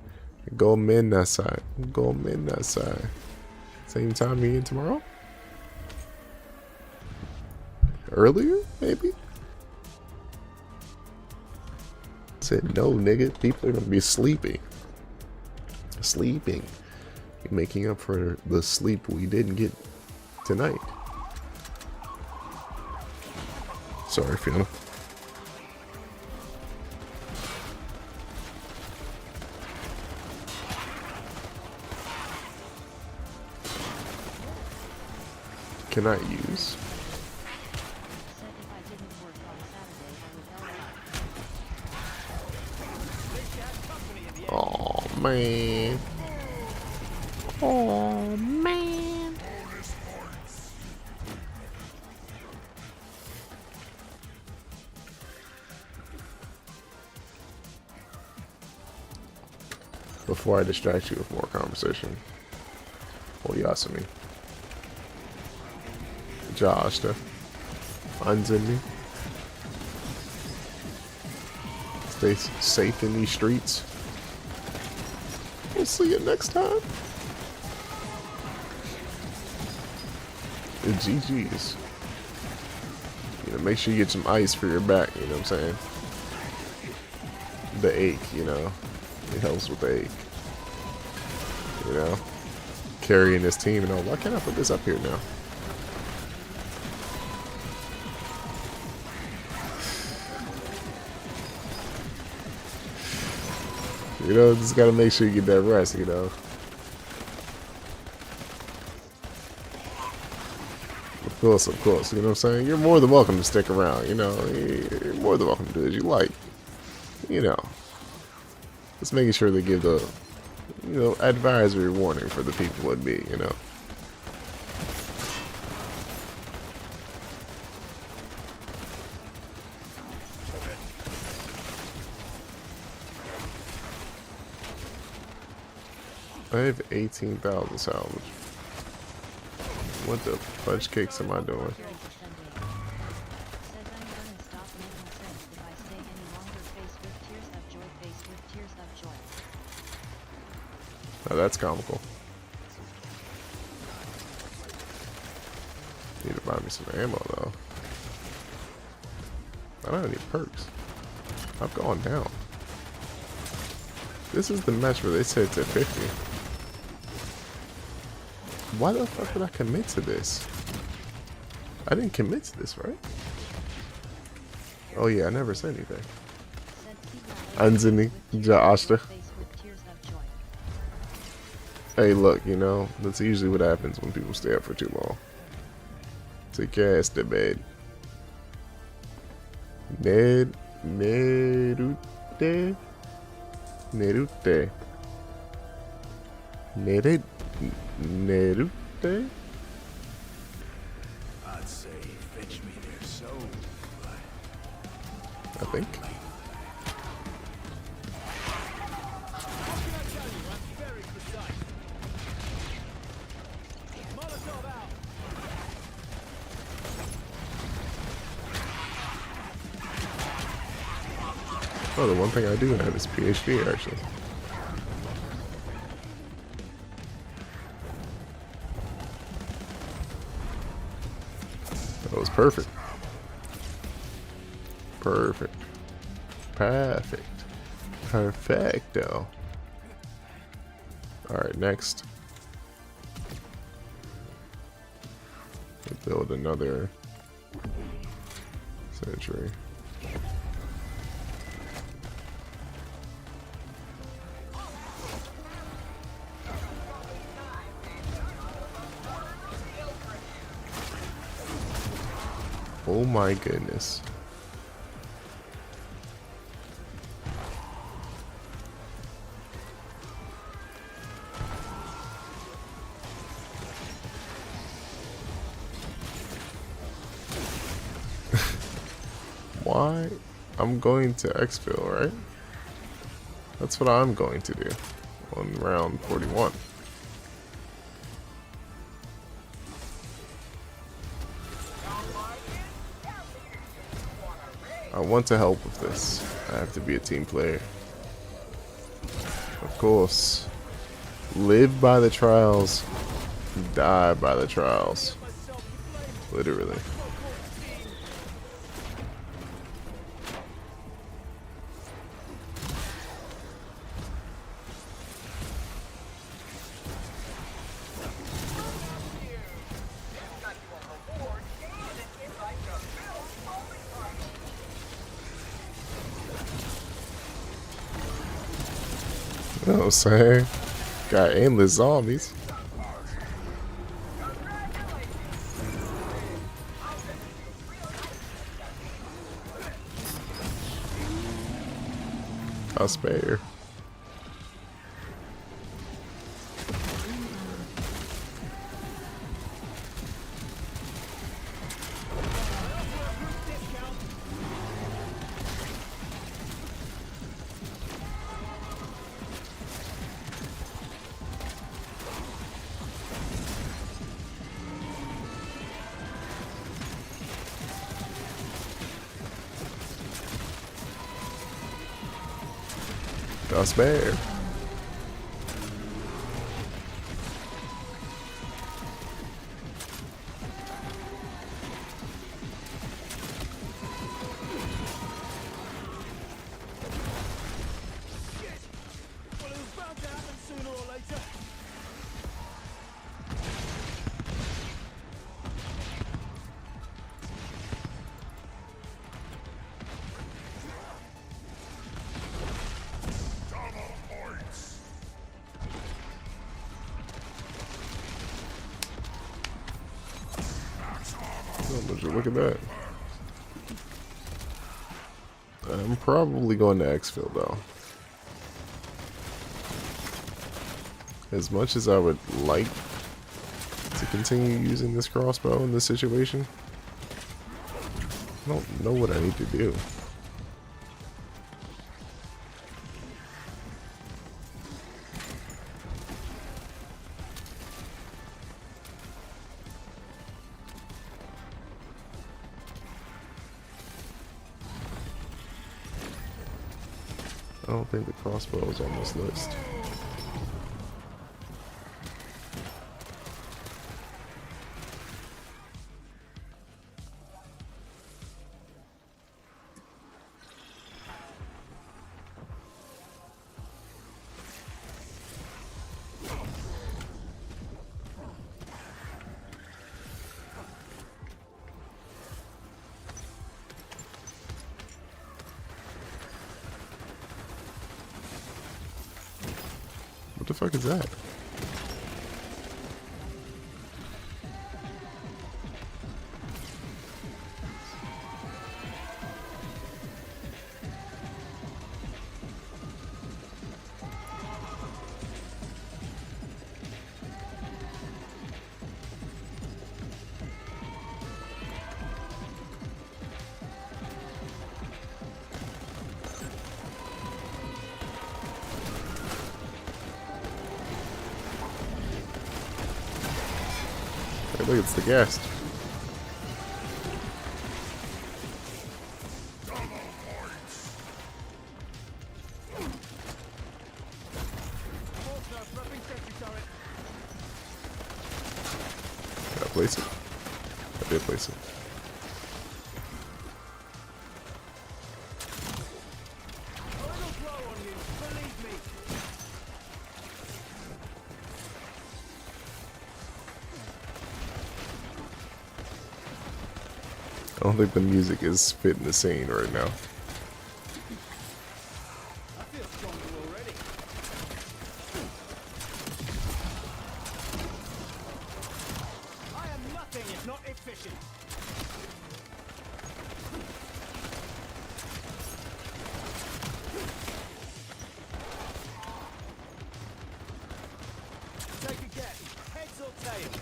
Go Minasai. Go Minasai. Same time me and tomorrow? Earlier, maybe? Said no, nigga. People are gonna be sleeping. Sleeping. You're making up for the sleep we didn't get tonight. Sorry, Fiona. Can I use? Said if I didn't work on Saturday, I would Oh man. Oh man. Before I distract you with more conversation, oh Yasumi. Josh, the funds in me. Stay safe in these streets. We'll see you next time. And GG's. You know, make sure you get some ice for your back, you know what I'm saying? The ache, you know. It helps with the ache. You know? Carrying this team, you know, why can't I put this up here now? You know, just gotta make sure you get that rest, you know. Of course. You know what I'm saying? You're more than welcome to stick around. You know, you're more than welcome to do as you like. You know, just making sure they give the, you know, advisory warning for the people would be, you know. I have 18,000 salvage. What the fudge cakes am I doing? Here is ascending. Says I'm gonna stop making sense if I stay any longer. Face with tears of joy. Face with tears of joy. Now that's comical. Need to buy me some ammo though. I don't have any perks. I've gone down. This is the match where they said it's at 50. Why the fuck would I commit to this? I didn't commit to this, right? Oh yeah, I never said anything. Anzini, Ja'ashta. Face with tears of joy. Hey, look, you know, that's usually what happens when people stay up for too long. Take your ass to bed. Nerute. Nerute. Nerute? I'd say fetch me their soul, but I think. how can I tell you? I'm very precise. Molotov out. Oh, the one thing I do have is PhD, actually. That was perfect. Perfect. Perfect. Perfecto. Alright, next. We'll build another century. Oh my goodness. Why? I'm going to exfil, right? That's what I'm going to do on round 41. I want to help with this. I have to be a team player. Of course. Live by the trials. Die by the trials. Literally. You know what I'm saying? Got endless zombies. I'll spare. I'll spare. Well, it was bound to happen sooner or later. Oh, would you look at that? I'm probably going to exfil though. As much as I would like to continue using this crossbow in this situation, I don't know what I need to do. I don't think the crossbow is on this list. What the fuck is that? Hey, look, it's the guest. Did I place it? I did place it. I don't think the music is fitting the scene right now. I feel stronger already. I am nothing if not efficient. Take a guess. Heads or tails?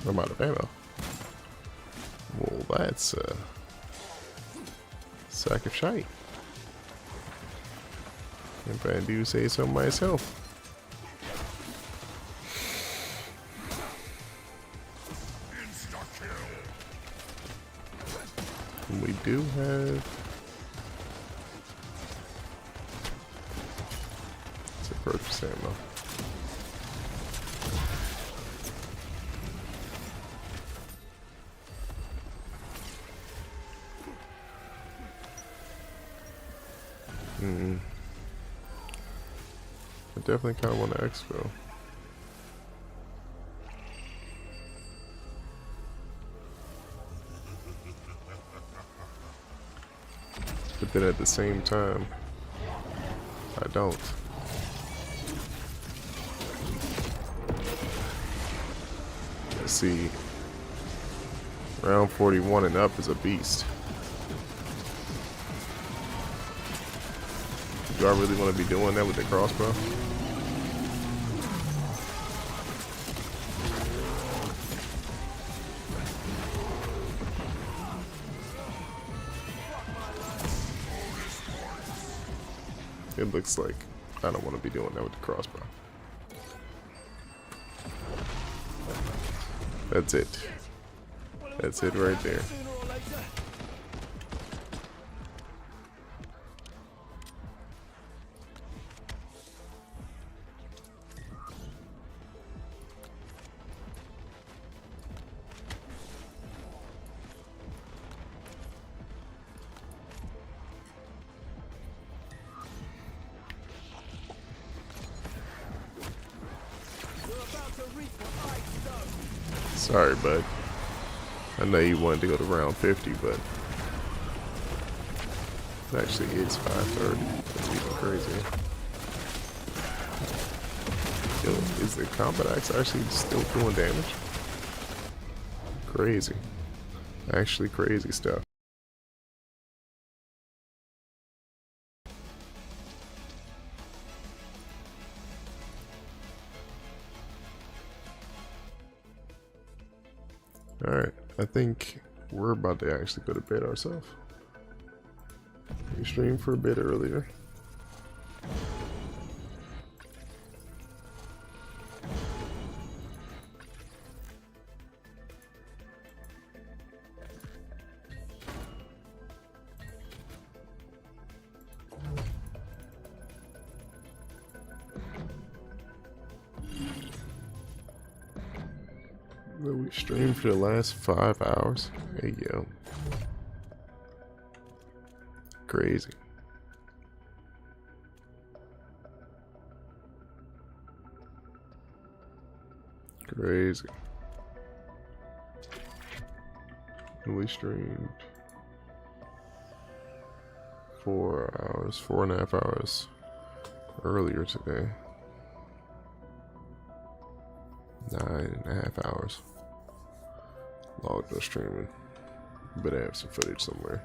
I'm out of ammo. Well, that's a sack of shite. If I do say so myself. And we do have some purchase ammo. I definitely kind of want to expo. But then at the same time, I don't. Let's see. Round 41 and up is a beast. Do I really want to be doing that with the crossbow? It looks like I don't want to be doing that with the crossbow. That's it. That's it right there. Sooner or later. Sorry, bud. I know you wanted to go to round 50, but it actually is 5:30. That's even crazy. Yo, is the combat axe actually still doing damage? Crazy. Actually crazy stuff. Alright, I think we're about to actually go to bed ourselves. We streamed for a bit earlier. We streamed for the last 5 hours. Hey yo. Crazy. Crazy. We streamed 4 hours, 4.5 hours earlier today. 9.5 hours. Logged no streaming. But I have some footage somewhere.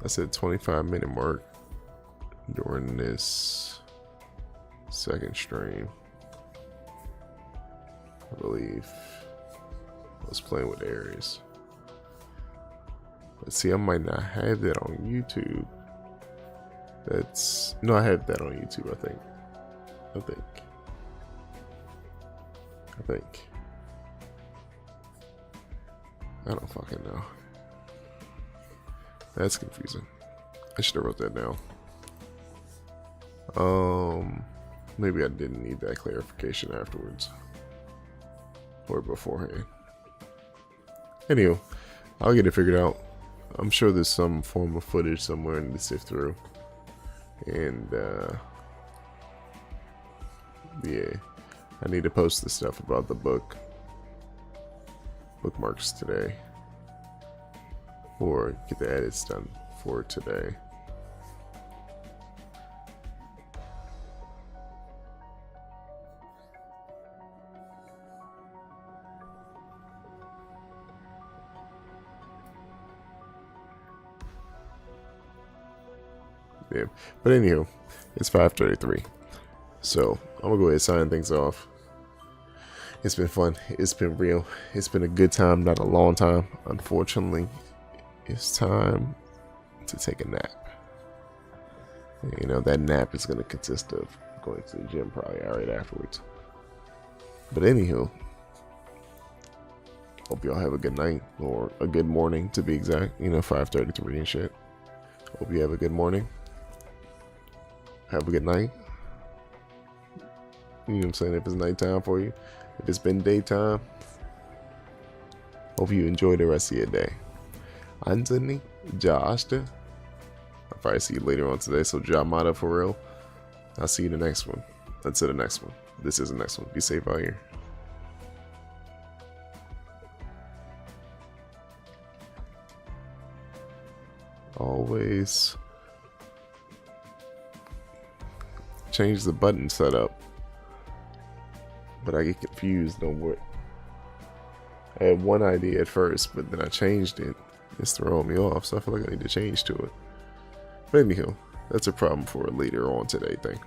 I said 25-minute mark during this second stream. I believe I was playing with Aries. But see, I might not have that on YouTube. No, I have that on YouTube, I think. I don't fucking know. That's confusing. I should have wrote that down. Maybe I didn't need that clarification afterwards. Or beforehand. Anywho, I'll get it figured out. I'm sure there's some form of footage somewhere I need to sift through. And, yeah. I need to post the stuff about the bookmarks today, or get the edits done for today. Yeah, but anywho, it's 5:33, so I'm gonna go ahead and sign things off. It's been fun. It's been real. It's been a good time, not a long time. Unfortunately, it's time to take a nap. You know, that nap is going to consist of going to the gym probably right afterwards. But anywho, hope y'all have a good night, or a good morning to be exact. You know, 5:33 and shit. Hope you have a good morning. Have a good night. You know what I'm saying? If it's nighttime for you. If it's been daytime, hope you enjoy the rest of your day. Anthony, Joshta. I'll probably see you later on today, so Jamada for real. I'll see you in the next one. Until the next one. This is the next one. Be safe out here. Always change the button setup. But I get confused on what. I had one idea at first, but then I changed it. It's throwing me off, so I feel like I need to change to it. But anywho, that's a problem for a later on today thing.